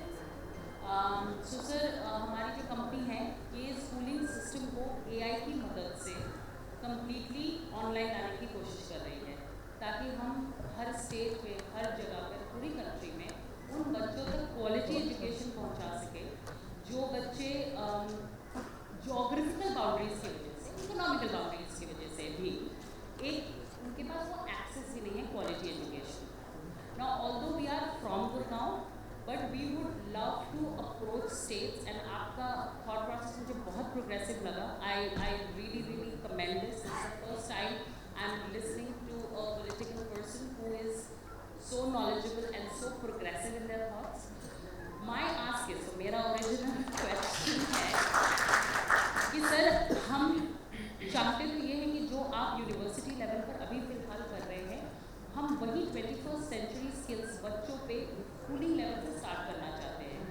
So sir, हमारी जो कंपनी है ये स्कूलिंग सिस्टम को AI की मदद से कम्प्लीटली ऑनलाइन लाने की कोशिश कर रही है, ताकि हम हर स्टेट पे, हर जगह पे, पूरी कंट्री में उन बच्चों तक क्वालिटी एजुकेशन पहुंचा सके जो बच्चे ज्योग्राफिकल बाउंड्रीज की वजह से, इकोनॉमिकल बाउंड्रीज की वजह से भी एक उनके पास वो एक्सेस ही नहीं है quality education. Now although we are from Gurgaon, but we would love to approach states. And आपका थॉट प्रोसेस मुझे बहुत प्रोग्रेसिव लगा. I really commend this. It's the first time I am listening to a political person who is so knowledgeable and so progressive in their thoughts. My ask is, so मेरा original question है कि sir हम चाहते तो ये है कि जो आप यूनिवर्सिटी लेवल पर अभी फिलहाल कर रहे हैं, हम वही 21st century skills बच्चों पे स्कूलिंग लेवल से स्टार्ट करना चाहते हैं.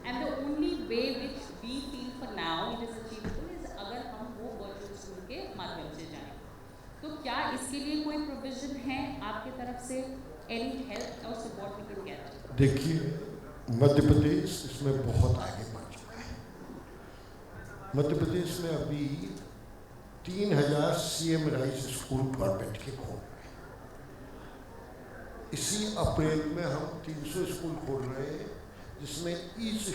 And the only way which we feel for now it is achievable is अगर हम वो वर्चुअल स्कूल के माध्यम से जाएं. तो क्या इसके लिए कोई प्रोविजन है आपकी तरफ से any help or support we could get? देखिए, मध्य प्रदेश इसमें बहुत आगे बढ़ चुका है। मध्य प्रदेश में अभी 3000 CM राइज स्कूल गवर्नमेंट के खोल रहे हैं। इसी अप्रैल में हम 300 स्कूल खोल रहे हैं, जिसमें ईच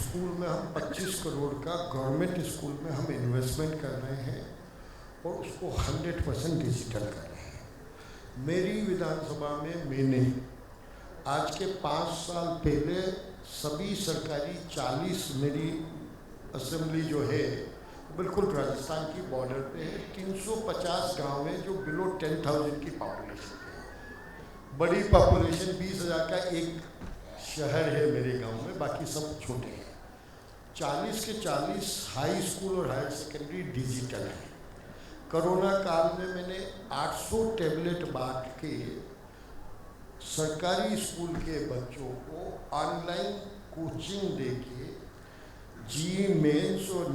स्कूल में हम 25 करोड़ का गवर्नमेंट स्कूल में हम इन्वेस्टमेंट कर रहे हैं और उसको 100% डिजिटल कर रहे हैं। मेरी विधानसभा में मैंने आज के 5 साल पहले सभी सरकारी 40 मेरी असेंबली जो है बिल्कुल राजस्थान की बॉर्डर पे है। 350 गांव हैं जो बिलो 10,000 की पॉपुलेशन है। बड़ी पॉपुलेशन 20,000 का एक शहर है मेरे गांव में, बाकी सब छोटे हैं। 40 के 40 हाई स्कूल और हायर सेकेंडरी डिजिटल है। कोरोना काल में मैंने 800 टैबलेट बांट के सरकारी स्कूल के बच्चों को ऑनलाइन कोचिंग देके जी मेंस और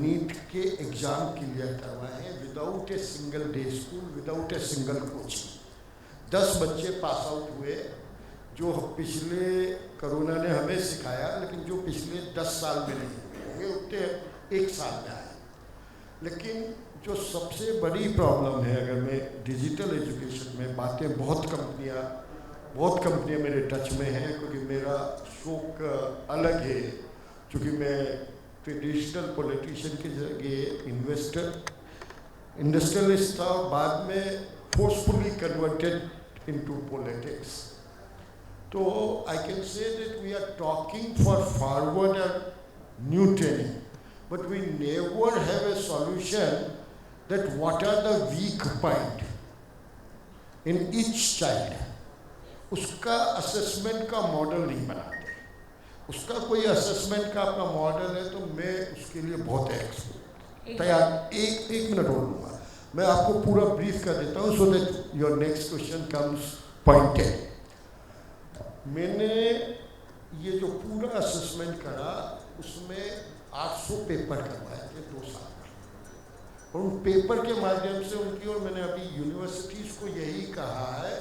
नीट के एग्ज़ाम क्लियर करवाए हैं without a single day school, without a single coaching. 10 बच्चे पास आउट हुए जो पिछले कोरोना ने हमें सिखाया, लेकिन जो पिछले 10 साल में नहीं हुए उतने 1 साल में आए। लेकिन जो सबसे बड़ी प्रॉब्लम है, अगर मैं डिजिटल एजुकेशन में बातें, बहुत कंपनियां मेरे टच में हैं, क्योंकि मेरा शौक अलग है। क्योंकि मैं ट्रेडिशनल पॉलिटिशियन की जगह इंडस्ट्रियलिस्ट था, बाद में फोर्सफुली कन्वर्टेड इनटू पॉलिटिक्स। तो I can say that we are talking for forward and new training, but we never have a solution that what are the weak point in each child. उसका assessment का model नहीं बनाते। उसका कोई assessment का अपना model है तो मैं उसके लिए बहुत तैयार। एक मिनट और लूँगा, मैं आपको पूरा ब्रीफ कर देता हूँ so that your next question comes pointed. मैंने ये जो पूरा असेसमेंट करा उसमें 800 पेपर करवाए थे 2 साल में, और उन पेपर के माध्यम से उनकी, और मैंने अभी यूनिवर्सिटीज़ को यही कहा है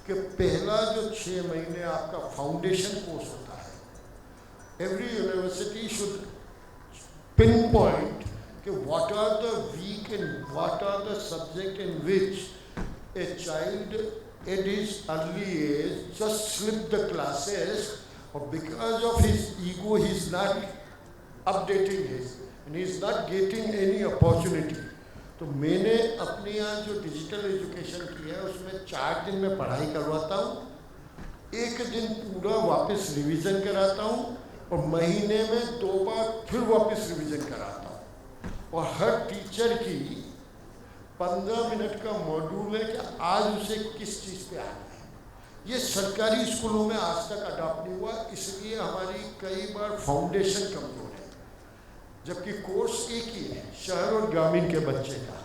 कि पहला जो 6 महीने आपका फाउंडेशन कोर्स होता है, every university should pin point कि what are the weak and what are the subject in which a child at his early age just slip the classes, और because of his ego he is not updating his and he is not getting any opportunity। तो मैंने अपने यहाँ जो digital education की है उसमें 4 दिन में पढ़ाई करवाता हूँ, 1 दिन पूरा वापस रिवीजन कराता हूँ, और महीने में 2 बार फिर वापस रिवीजन कराता हूँ। और हर टीचर की 15 मिनट का मॉड्यूल है कि आज उसे किस चीज़ पे आना है। ये सरकारी स्कूलों में आज तक अडॉप्ट नहीं हुआ, इसलिए हमारी कई बार फाउंडेशन कमजोर है। जबकि कोर्स एक ही है शहर और ग्रामीण के बच्चे का,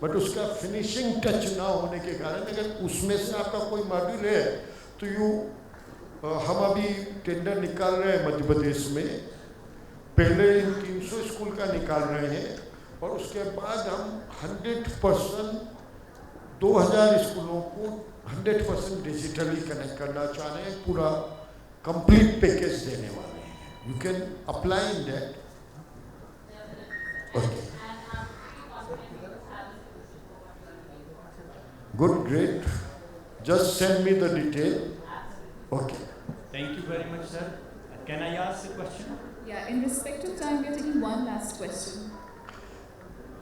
बट उसका फिनिशिंग टच ना होने के कारण अगर उसमें से आपका कोई मॉड्यूल है तो हम अभी टेंडर निकाल रहे हैं मध्य प्रदेश में। पहले 300 स्कूल का निकाल रहे हैं और उसके बाद हम 100% 2000 स्कूलों को 100% डिजिटली कनेक्ट करना चाह रहे हैं, पूरा कंप्लीट पैकेज देने वाले हैं। You can apply in that. Okay. Good, great. Just send me the detail. Okay. Thank you very much, sir. Can I ask a question? Yeah, in respect of time, we are taking one last question.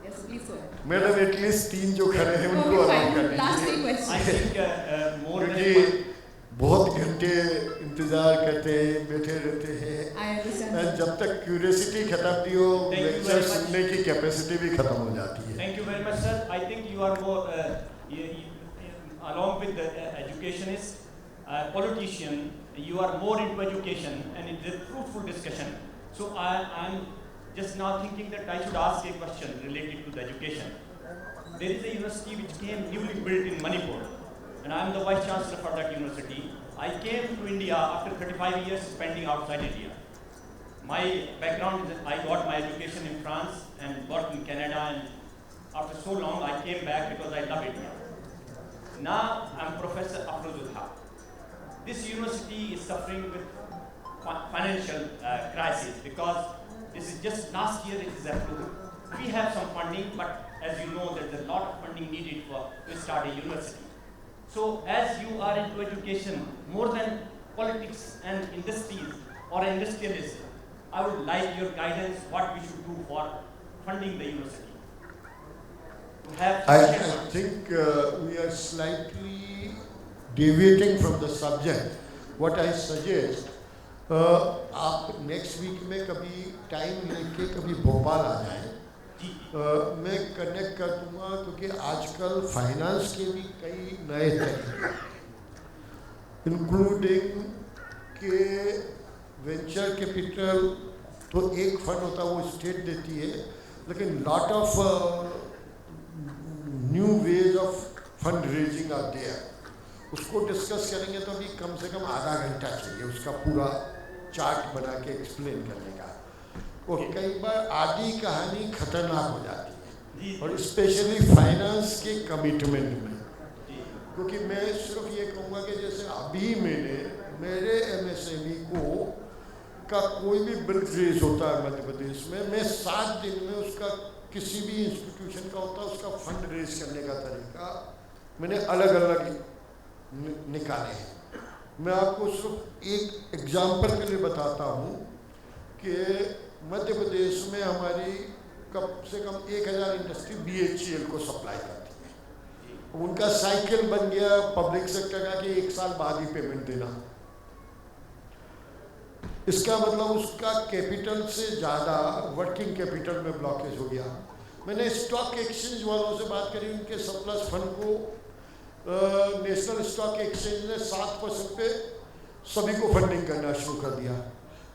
Yes, please go ahead. Madam, at least 3 जो खड़े हैं उनको allow कर दीजिए। Last 3 questions. I think more than बहुत घंटे इंतजार करते हैं, बैठे रहते हैं। I understand. जब तक क्यूरियोसिटी खत्म नहीं हो, लेक्चर सुनने की कैपेसिटी भी खत्म हो जाती है। Thank you very much, sir. I think you are more, along with the educationist, politician, you are more into education, and it is a fruitful discussion. So I'm just now thinking that I should ask a question related to the education. There is a university which came newly built in Manipur, and I am the Vice Chancellor for that university. I came to India after 35 years spending outside India. My background is I got my education in France and worked in Canada, and after so long I came back because I love India. Now I'm Professor Afrozul Haq. This university is suffering with financial crisis because this is just last year it is approved. We have some funding, but as you know, there's a lot of funding needed to start a university. So as you are into education, more than politics and industries or industrialists, I would like your guidance what we should do for funding the university. I think we are slightly deviating from the subject. What I suggest, आप next week में कभी time लेके कभी भोपाल आ जाएं, मैं connect कर दूँगा क्योंकि आजकल फाइनेंस के भी कई नए तरीके, इंक्लूडिंग के वेंचर कैपिटल तो एक फंड होता है वो स्टेट देती है, लेकिन lot of new ways of fund raising are there. उसको डिस्कस करेंगे तो अभी कम से कम आधा घंटा चाहिए उसका पूरा चार्ट बना के एक्सप्लेन करने का. और कई बार आधी कहानी खतरनाक हो जाती है, और स्पेशली फाइनेंस के कमिटमेंट में. क्योंकि मैं सिर्फ ये कहूँगा कि जैसे अभी मेरे MSME का कोई भी बिल रेज होता है मध्य प्रदेश में, मैं 7 दिन में उसका किसी भी इंस्टीट्यूशन का होता है उसका फंड रेज करने का तरीका मैंने अलग अलग निकाले हैं. मैं आपको सिर्फ एक एग्जाम्पल के लिए बताता हूँ कि मध्य प्रदेश में हमारी कम से कम 1000 इंडस्ट्री BHEL को सप्लाई करती है. उनका साइकिल बन गया पब्लिक सेक्टर का कि 1 साल बाद ही पेमेंट देना. इसका मतलब उसका कैपिटल से ज़्यादा वर्किंग कैपिटल में ब्लॉकेज हो गया. मैंने स्टॉक एक्सचेंज वालों से बात करी, उनके सरप्लस फंड को नेशनल स्टॉक एक्सचेंज ने 7% पे सभी को फंडिंग करना शुरू कर दिया.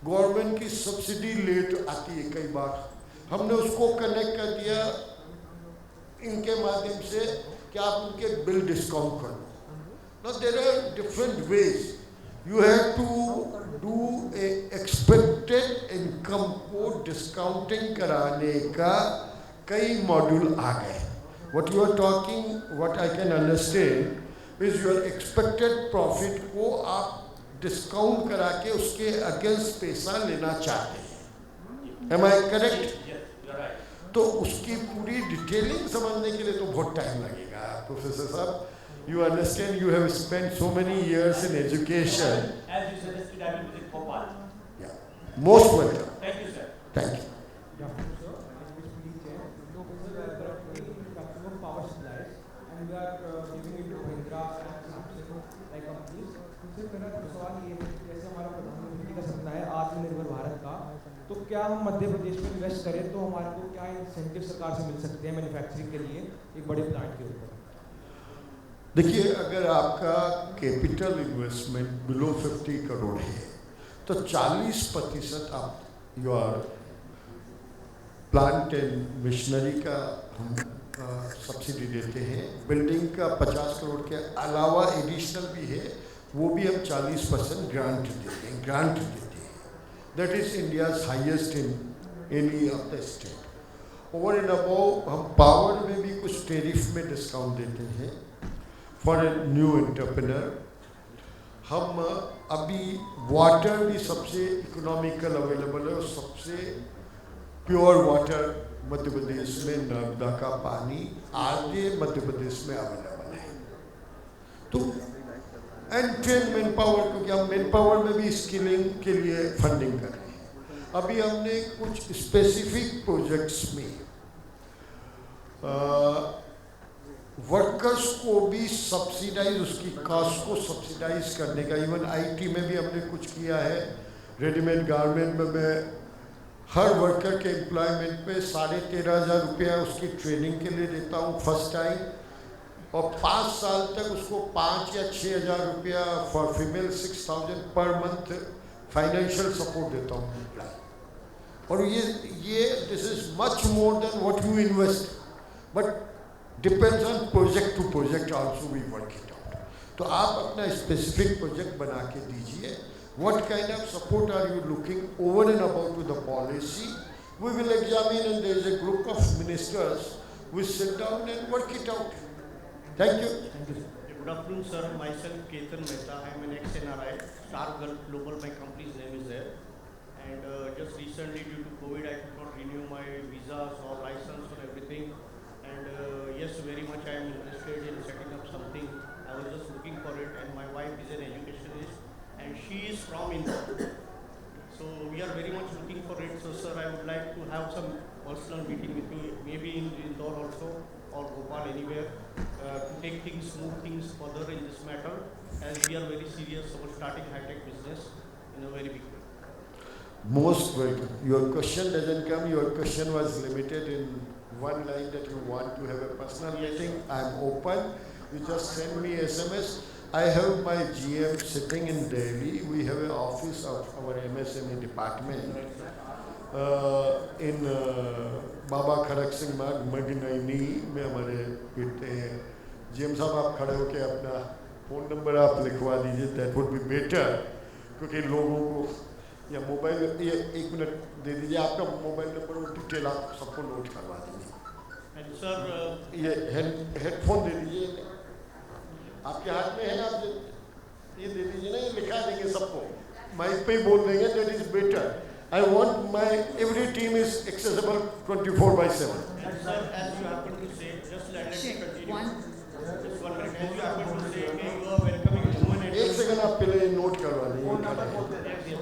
गवर्नमेंट की सब्सिडी लेट आती है कई बार, हमने उसको कनेक्ट कर दिया इनके माध्यम से कि आप उनके बिल डिस्काउंट कर दो. Now there are different ways. You have to do a expected income को डिस्काउंटिंग कराने का कई मॉड्यूल आ गए. What you are talking, what I can understand is your expected profit को आप डिस्काउंट करा के उसके अगेंस्ट पैसा लेना चाहते हैं. Am I correct? तो उसकी पूरी डिटेलिंग समझने के लिए तो बहुत टाइम लगेगा. प्रोफेसर साहब, you understand you have spent so many years in education. As you suggested, I will visit Bhopal. Yeah. Most welcome. Thank you, sir. Thank you. Power supplies, and we are giving it to Mahindra and Samsung like companies. तो मेरा सवाल ये है कि जैसे हमारा प्रधानमंत्री का सपना है आत्मनिर्भर भारत का, तो क्या हम मध्य प्रदेश में इन्वेस्ट करें तो हमारे को क्या इंसेंटिव सरकार से मिल सकते हैं मैन्युफैक्चरिंग के लिए एक बड़े प्लांट के ऊपर? देखिए, अगर आपका कैपिटल इन्वेस्टमेंट बिलो 50 करोड़ है तो 40% आप योर प्लांट एंड मशीनरी का हम सब्सिडी देते हैं. बिल्डिंग का 50 करोड़ के अलावा एडिशनल भी है, वो भी हम 40% ग्रांट देते हैं. That is India's highest in any of the state. Over and above हम पावर में भी कुछ टेरिफ में डिस्काउंट देते हैं फॉर ए न्यू एंटरप्रेन्योर. हम अभी वाटर भी सबसे इकोनॉमिकल अवेलेबल है, और सबसे प्योर वाटर मध्य प्रदेश में नर्मदा का पानी आगे मध्य प्रदेश में अवेलेबल है. तो एंड ट्रेन मैन पावर, क्योंकि हम मैन पावर में भी स्किलिंग के लिए फंडिंग कर रहे हैं. अभी हमने कुछ स्पेसिफिक प्रोजेक्ट्स में वर्कर्स को भी सब्सिडाइज, उसकी कॉस्ट को सब्सिडाइज करने का. इवन IT में भी हमने कुछ किया है. रेडीमेड गारमेंट में मैं हर वर्कर के एम्प्लॉयमेंट पे 13,500 रुपया उसकी ट्रेनिंग के लिए देता हूँ फर्स्ट टाइम, और 5 साल तक उसको 5 या 6,000 रुपया for female 6,000 per month financial support देता हूँ एम्प्लॉय. और ये this is much more than what you invest, but depends on project to project also we work it out. तो आप अपना स्पेसिफिक प्रोजेक्ट बना के दीजिए. What kind of support are you looking over and above to the policy? We will examine, and there is a group of ministers. We sit down and work it out. Thank you. Thank you. Good afternoon, sir. Myself, Ketan Mehta. I am an ex-NRI. Star Global, my company's name is there. And just recently, due to COVID, I could not renew my visas or license or everything. And yes, very much I am interested in setting up something. I was just looking for it, and my wife is an educationist, and she is from Indore. So we are very much looking for it. So sir, I would like to have some personal meeting with you, maybe in Indore also, or Bhopal, anywhere, to take things, move things further in this matter, as we are very serious about starting high-tech business in a very big way. Most welcome. Your question doesn't come. Your question was limited in one line that you want to have a personal meeting. I'm open. You just send me SMS. I have my GM sitting in Delhi. We have an office of our MSME department in बाबा खड़क सिंह मार्ग मगनैनी में हमारे बेटे हैं. GM साहब आप खड़े होके अपना फ़ोन नंबर आप लिखवा दीजिए. That would be better, क्योंकि लोगों को या मोबाइल ये 1 मिनट दे दीजिए. आपका मोबाइल नंबर और डिटेल आप सबको नोट करवा दीजिए. And sir, ये हेडफोन दे दीजिए. आपके हाथ में है ना, आप ये दे दीजिए ना, ये लिखा देंगे सबको, माइक पे ही बोल देंगे. That is better. I want my every team is accessible 24/7. and sir, as you happen to say, just let me continue. Just 1 minute. As you happen to say, okay, you are welcoming women and. एक second आप पहले note करवा दीजिए. Yes, yes.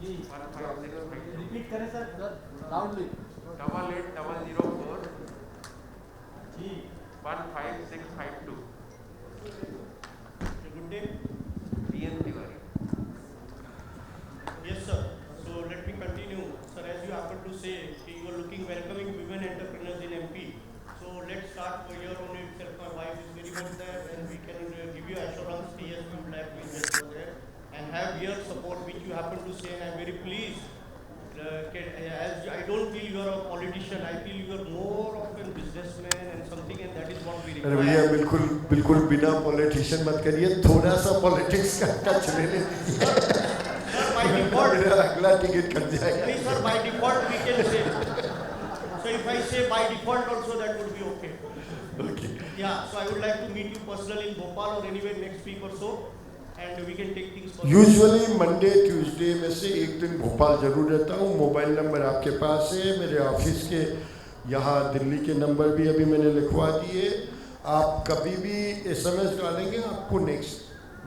8800 repeat करें sir loudly. 8800 ji 15652. Good day. PN Tiwari. Yes, sir. So let me continue. Sir, as you happen to say, you are looking welcoming women entrepreneurs in MP. So let's start for your own itself. My wife is very much there, and we can give you assurance. Yes, we would like to invest over there and have your support, which you happen to say, and I am very pleased. As I don't feel you are a politician, I feel you are more of a businessman and something, and that is what we require. अरे भैया बिल्कुल बिना politician मत करिए. थोड़ा सा politics का touch ले लीजिए. By default, मेरा अगला टिकट कट जाएगा. sir, by default we can say. So if I say by default also, that would be okay. Okay. Yeah. So I would like to meet you personally in Bhopal or anywhere next week or so, and we can take things further. Usually Monday Tuesday में से एक दिन भोपाल जरूर रहता हूँ. Mobile number आपके पास है. मेरे ऑफिस के यहाँ दिल्ली के नंबर भी अभी मैंने लिखवा दिए. आप कभी भी SMS डालेंगे, आपको नेक्स्ट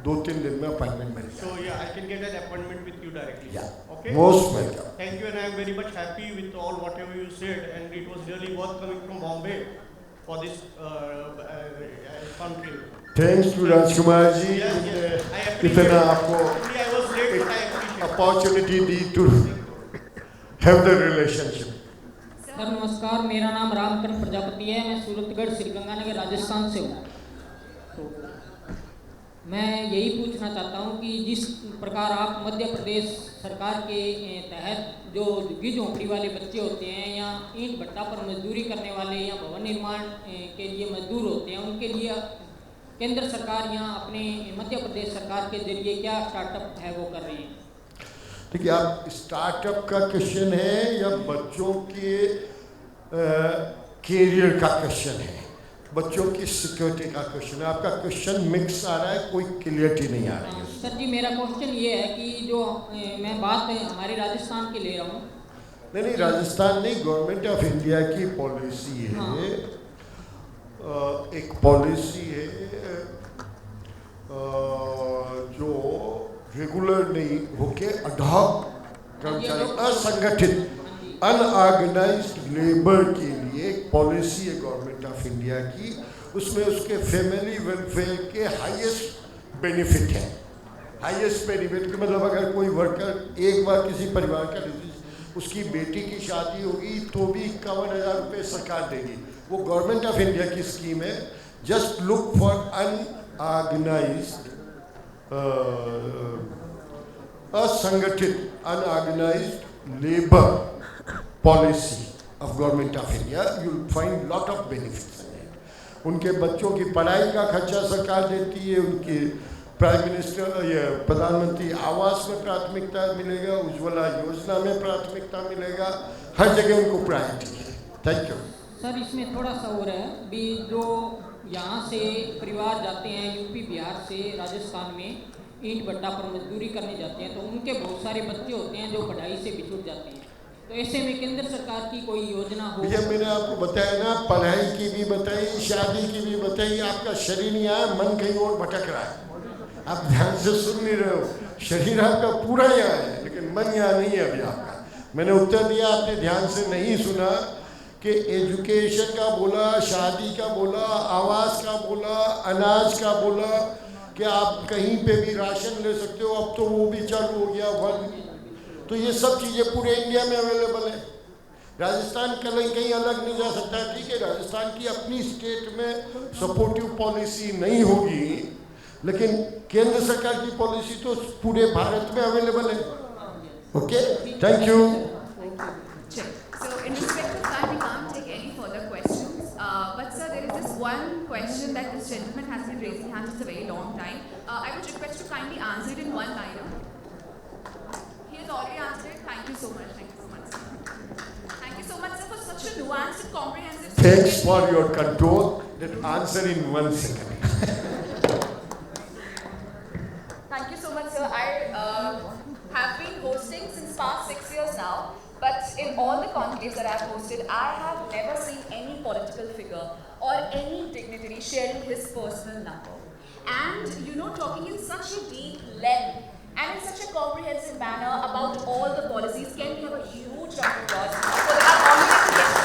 2-3 दिन में अपॉइंटमेंट मिल जाएगा. So yeah, I can get an appointment with you directly. Yeah. Okay. Most welcome. Thank you, and I am very much happy with all whatever you said, and it was really worth coming from Bombay for this country. Thanks to Rajkumar ji. Yes, yes. I appreciate इतना it. आपको Actually, I was late, but I appreciate it. opportunity the to have the relationship. Sir नमस्कार, मेरा नाम रामकरण प्रजापति है. मैं सूरतगढ़ श्रीगंगानगर राजस्थान से हूँ. तो मैं यही पूछना चाहता हूँ कि जिस प्रकार आप मध्य प्रदेश सरकार के तहत जो झुग्गी झोंपड़ी वाले बच्चे होते हैं या ईंट भट्टा पर मजदूरी करने वाले या भवन निर्माण के लिए मजदूर होते हैं, उनके लिए केंद्र सरकार यहाँ अपने मध्य प्रदेश सरकार के जरिए क्या स्टार्टअप है वो कर रही है? देखिए, आप स्टार्टअप का क्वेश्चन है या बच्चों के कैरियर का क्वेश्चन है, बच्चों की सिक्योरिटी का क्वेश्चन है? आपका क्वेश्चन मिक्स आ रहा है, कोई क्लियरिटी नहीं आ रही है. सर जी, मेरा क्वेश्चन ये है कि जो मैं बात हमारे राजस्थान ले रहा हूँ. नहीं, राजस्थान नहीं, गवर्नमेंट ऑफ इंडिया की पॉलिसी है. हाँ. एक पॉलिसी है जो रेगुलर नहीं होके अडॉक कर्मचारी, असंगठित अनऑर्गेनाइज्ड लेबर के लिए एक पॉलिसी है गवर्नमेंट ऑफ इंडिया की. उसमें उसके फैमिली वेलफेयर के हाईएस्ट बेनिफिट है. हाईएस्ट बेनिफिट के मतलब अगर कोई वर्कर एक बार किसी परिवार का उसकी बेटी की शादी होगी तो भी 51,000 रुपये सरकार देगी. वो गवर्नमेंट ऑफ इंडिया की स्कीम है. जस्ट लुक फॉर अनऑर्गेनाइज्ड असंगठित unorganised labour policy of government of India. You will find lot of benefits. उनके बच्चों की पढ़ाई का खर्चा सरकार देती है, उनकी प्राइम मिनिस्टर ये प्रधानमंत्री आवास में प्राथमिकता मिलेगा, उज्ज्वला योजना में प्राथमिकता मिलेगा, हर जगह उनको प्रायोरिटी है। Thank you sir. इसमें थोड़ा सा हो रहा है भी, जो यहाँ से परिवार जाते हैं यूपी बिहार से राजस्थान में ईंट भट्टा पर मजदूरी करने जाते हैं, तो उनके बहुत सारे बच्चे होते हैं जो पढ़ाई से बिछुड़ जाते हैं, तो ऐसे में केंद्र सरकार की कोई योजना हो? ये मैंने आपको बताया ना, पढ़ाई की भी बताई, शादी की भी बताई, आपका शरीर नहीं आया, मन कहीं और भटक रहा है। आप ध्यान से सुन नहीं रहे हो, शरीर आपका पूरा यहाँ है लेकिन मन यहाँ नहीं है अभी आपका। मैंने उत्तर दिया, आपने ध्यान से नहीं सुना कि एजुकेशन का बोला, शादी का बोला, आवास का बोला, अनाज का बोला कि आप कहीं पे भी राशन ले सकते हो, अब तो वो भी चालू हो गया वन। तो ये सब चीज़ें पूरे इंडिया में अवेलेबल है। राजस्थान कहीं अलग नहीं जा सकता, ठीक है, राजस्थान की अपनी स्टेट में सपोर्टिव पॉलिसी नहीं होगी, लेकिन केंद्र सरकार की पॉलिसी तो पूरे भारत में अवेलेबल है। Okay, thank you. So in respect of time, we can't take any further questions. But sir, there is this one question that this gentleman has been raising hands for a very long time. I would request to kindly answer it in one liner. He has already answered it. Thank you so much. Thank you so much, sir. Thank you so much, sir, for such a nuanced and comprehensive. Thanks for your control. That answer in 1 second. Thank you so much, sir. I have been hosting since past 6 years now. But in all the conclaves that I have hosted, I have never seen any political figure or any dignitary sharing his personal number. And, you know, talking in such a deep length and in such a comprehensive manner about all the policies, can we have a huge round of applause for our honorable guest.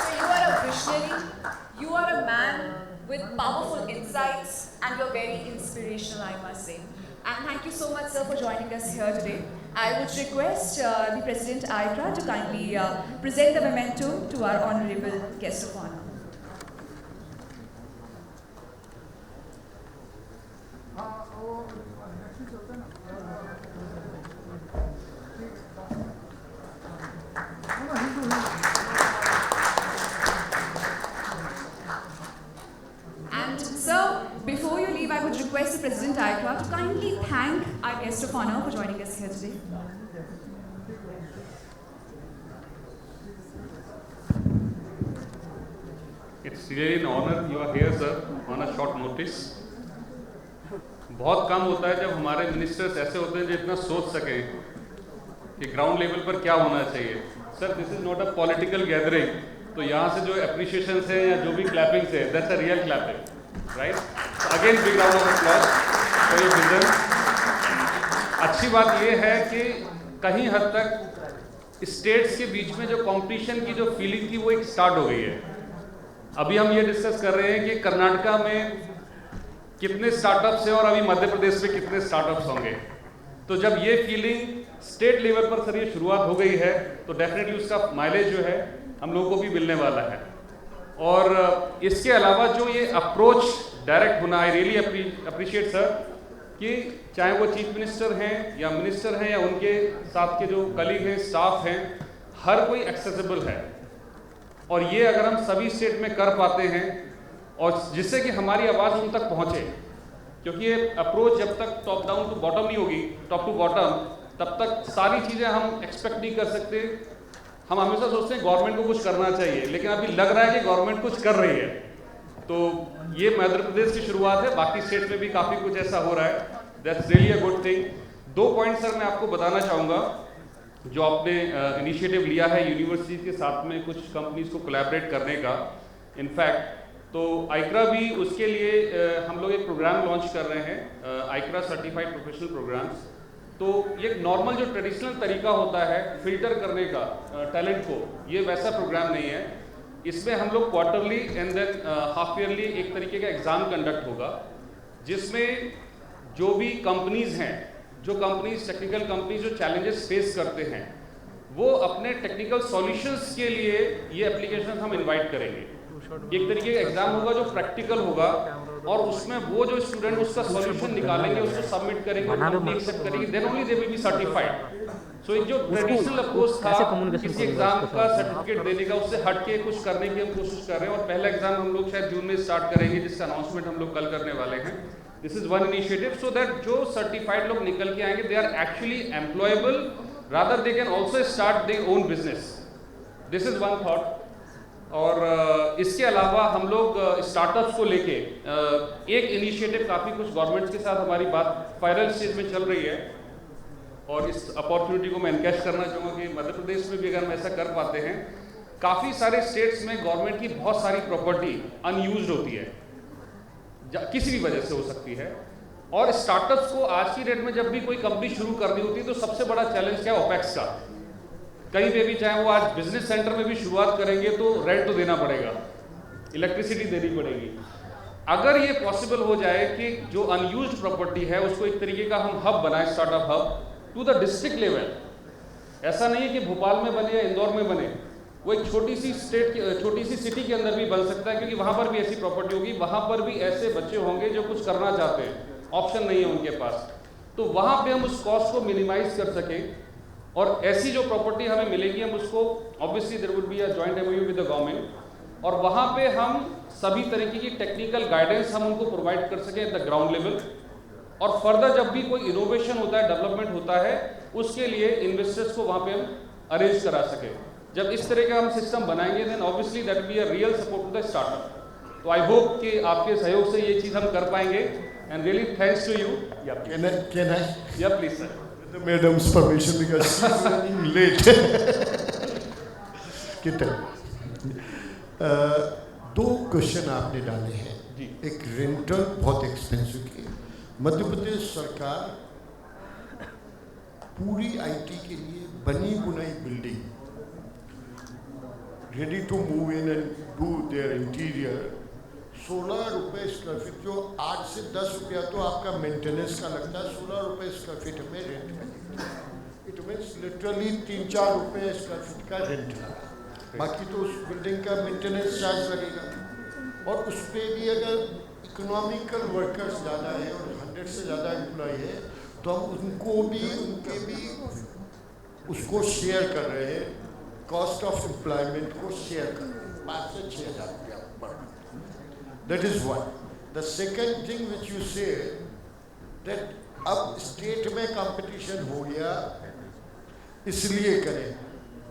So you are a visionary, you are a man with powerful insights, and you're very inspirational, I must say. And thank you so much, sir, for joining us here today. I would request the President ICRA to kindly present the memento to our honorable guest of honor. And sir, before you leave, I would request the President ICRA to kindly thank our guest of honor for joining us here today. It's really an honor you are here, sir, on a short notice. बहुत कम होता है जब हमारे ministers ऐसे होते हैं जो इतना सोच सकें कि ग्राउंड लेवल पर क्या होना चाहिए। Sir, this is not a political gathering, तो यहाँ से जो एप्रिशिएशन है या जो भी क्लैपिंग है, that's a real clapping, right? Again big round of applause for your vision. अच्छी बात ये है कि कहीं हद तक स्टेट्स के बीच में जो कंपटीशन की जो फीलिंग थी वो एक स्टार्ट हो गई है। अभी हम ये डिस्कस कर रहे हैं कि कर्नाटका में कितने स्टार्टअप्स हैं और अभी मध्य प्रदेश में कितने स्टार्टअप्स होंगे। तो जब ये फीलिंग स्टेट लेवल पर सर ये शुरुआत हो गई है तो डेफिनेटली उसका माइलेज जो है हम लोगों को भी मिलने वाला है। और इसके अलावा जो ये अप्रोच डायरेक्ट होना, आई रियली अप्रिशिएट सर कि चाहे वो चीफ मिनिस्टर हैं या मिनिस्टर हैं या उनके साथ के जो कलीग हैं, स्टाफ हैं, हर कोई एक्सेसिबल है। और ये अगर हम सभी स्टेट में कर पाते हैं और जिससे कि हमारी आवाज़ उन तक पहुँचे, क्योंकि ये अप्रोच जब तक टॉप डाउन टू बॉटम नहीं होगी, टॉप टू बॉटम, तब तक सारी चीज़ें हम एक्सपेक्ट नहीं कर सकते। हम हमेशा सोचते हैं गवर्नमेंट को कुछ करना चाहिए, लेकिन अभी लग रहा है कि गवर्नमेंट कुछ कर रही है। तो ये मध्य प्रदेश की शुरुआत है, बाकी स्टेट में भी काफ़ी कुछ ऐसा हो रहा है। That's really a good thing. 2 point sir मैं आपको बताना चाहूँगा जो आपने इनिशिएटिव लिया है यूनिवर्सिटी के साथ में कुछ कंपनीज को कोलैबोरेट करने का। इनफैक्ट तो आइक्रा भी उसके लिए हम लोग एक प्रोग्राम लॉन्च कर रहे हैं, आइक्रा सर्टिफाइड प्रोफेशनल प्रोग्राम्स। तो ये नॉर्मल जो ट्रेडिशनल तरीका होता है फिल्टर करने का टैलेंट को, ये वैसा प्रोग्राम नहीं है। इसमें हम लोग quarterly and than half yearly एक तरीके का एग्ज़ाम कंडक्ट होगा, जिसमें जो भी कंपनीज़ हैं, जो कंपनीज टेक्निकल कंपनीज जो चैलेंजेस फेस करते हैं, वो अपने टेक्निकल सॉल्यूशंस के लिए ये एप्लीकेशन हम इनवाइट करेंगे। एक तरीके का एग्जाम होगा जो प्रैक्टिकल होगा और उसमें वो जो स्टूडेंट उसका सॉल्यूशन निकालेंगे, उसको सबमिट करेंगे, कंपनी एक्सेप्ट करेगी, then only they will be certified. So एक जो ट्रेडिशनल अप्रोच था कैसे communication किसी करेंगे एग्जाम उसके का साथ? सर्टिफिकेट देने का, उससे हट के कुछ करने की हम कोशिश कर रहे हैं। और पहला एग्जाम हम लोग शायद जून में स्टार्ट करेंगे, जिसका अनाउंसमेंट हम लोग कल करने वाले हैं। This is one initiative so that जो सर्टिफाइड लोग निकल के आएंगे they are actually employable, rather they can also start their own business. This is one thought. और इसके अलावा हम लोग स्टार्टअप्स को लेके एक इनिशिएटिव काफ़ी कुछ गवर्नमेंट्स के साथ हमारी बात फाइनल स्टेज में चल रही है, और इस अपॉर्चुनिटी को मैं एनकैश करना चाहूँगा कि मध्य प्रदेश में भी अगर हम ऐसा कर पाते हैं, काफ़ी सारे स्टेट्स में गवर्नमेंट की बहुत सारी प्रॉपर्टी अनयूज्ड होती है, किसी भी वजह से हो सकती है। और स्टार्टअप्स को आज की डेट में जब भी कोई कंपनी शुरू करनी होती है तो सबसे बड़ा चैलेंज क्या है? ओपेक्स का। कहीं पे भी चाहे वो आज बिजनेस सेंटर में भी शुरुआत करेंगे तो रेंट तो देना पड़ेगा, इलेक्ट्रिसिटी देनी पड़ेगी। अगर ये पॉसिबल हो जाए कि जो अनयूज्ड प्रॉपर्टी है उसको एक तरीके का हम हब बनाए, startup hub to the district level. ऐसा नहीं है कि भोपाल में बने या इंदौर में बने, वो एक छोटी सी स्टेट की छोटी सी सिटी के अंदर भी बन सकता है, क्योंकि वहाँ पर भी ऐसी प्रॉपर्टी होगी, वहाँ पर भी ऐसे बच्चे होंगे जो कुछ करना चाहते हैं, ऑप्शन नहीं है उनके पास, तो वहाँ पे हम उस कॉस्ट को मिनिमाइज कर सकें। और ऐसी जो प्रॉपर्टी हमें मिलेगी हम उसको obviously there will be a joint MOU with the government, और वहाँ पे हम सभी तरीके की टेक्निकल गाइडेंस हम उनको प्रोवाइड कर सकें एट द ग्राउंड लेवल। और फर्दर जब भी कोई इनोवेशन होता है, डेवलपमेंट होता है, उसके लिए इन्वेस्टर्स को वहाँ पे हम अरेंज करा सकें। जब इस तरह का हम सिस्टम बनाएंगे then obviously that will be a real support to the startup. तो आई होप कि आपके सहयोग से ये चीज़ हम कर पाएंगे, and really thanks to you. Can I? Yeah, please sir. With the madam's permission because she's running late. कितना? दो क्वेश्चन आपने डाले हैं। एक रेंटल बहुत एक्सपेंसिव की, मध्य प्रदेश सरकार पूरी आईटी के लिए बनी बुनाई building ready to move in and do their interior 16 रुपये स्क्वायर फीट, जो 8 से 10 रुपया तो आपका मेंटेनेंस का लगता है, 16 रुपये स्क्वायर फीट हमें रेंट में। इट मीन्स लिटरली 3-4 रुपये स्क्वायर फीट का रेंट लगा, बाकी तो उस बिल्डिंग का मेंटेनेंस चार्ज लगेगा। और उस पर भी अगर इकोनॉमिकल वर्कर्स ज़्यादा है और 100 से ज़्यादा एम्प्लॉय है तो हम उनके भी उसको शेयर कर रहे हैं, कॉस्ट ऑफ एम्प्लॉयमेंट को शेयर कर रहे हैं, 5 से 6 हज़ार रुपया पर। That is one. The second thing which you say that अब स्टेट में कंपटीशन हो गया इसलिए करें,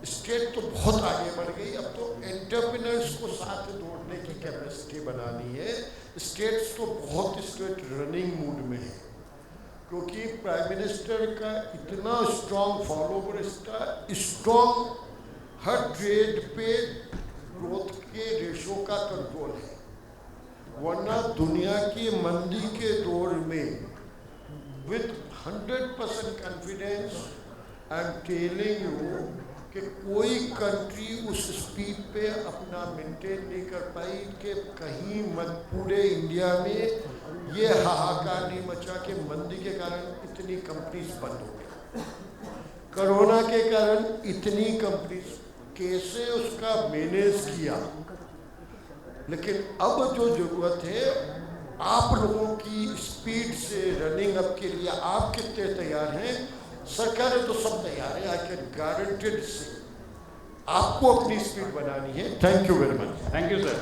स्टेट तो बहुत आगे बढ़ गई, अब तो एंटरप्रेन्योर्स को साथ जोड़ने की कैपेसिटी बनानी है। स्टेट्स तो बहुत स्टेट रनिंग मूड में है, क्योंकि प्राइम मिनिस्टर का इतना स्ट्रॉन्ग फॉलोवर, स्ट्रॉन्ग हर ट्रेड पे ग्रोथ के रेशो का कंट्रोल है, वरना दुनिया की मंदी के दौर में with 100% confidence I am telling you कि कोई कंट्री उस स्पीड पे अपना मेंटेन नहीं कर पाई कि कहीं पूरे इंडिया में ये हाहाकार नहीं मचा कि मंदी के कारण इतनी कंपनीज बंद हो गई, कोरोना के कारण इतनी कंपनीज, कैसे उसका मैनेज किया। लेकिन अब जो ज़रूरत है आप लोगों की स्पीड से रनिंग अप के लिए, आप कितने तैयार हैं? सरकारें तो सब तैयार है, आई कैन गारंटेड से आपको अपनी स्पीड बनानी है। Thank you very much. Thank you sir.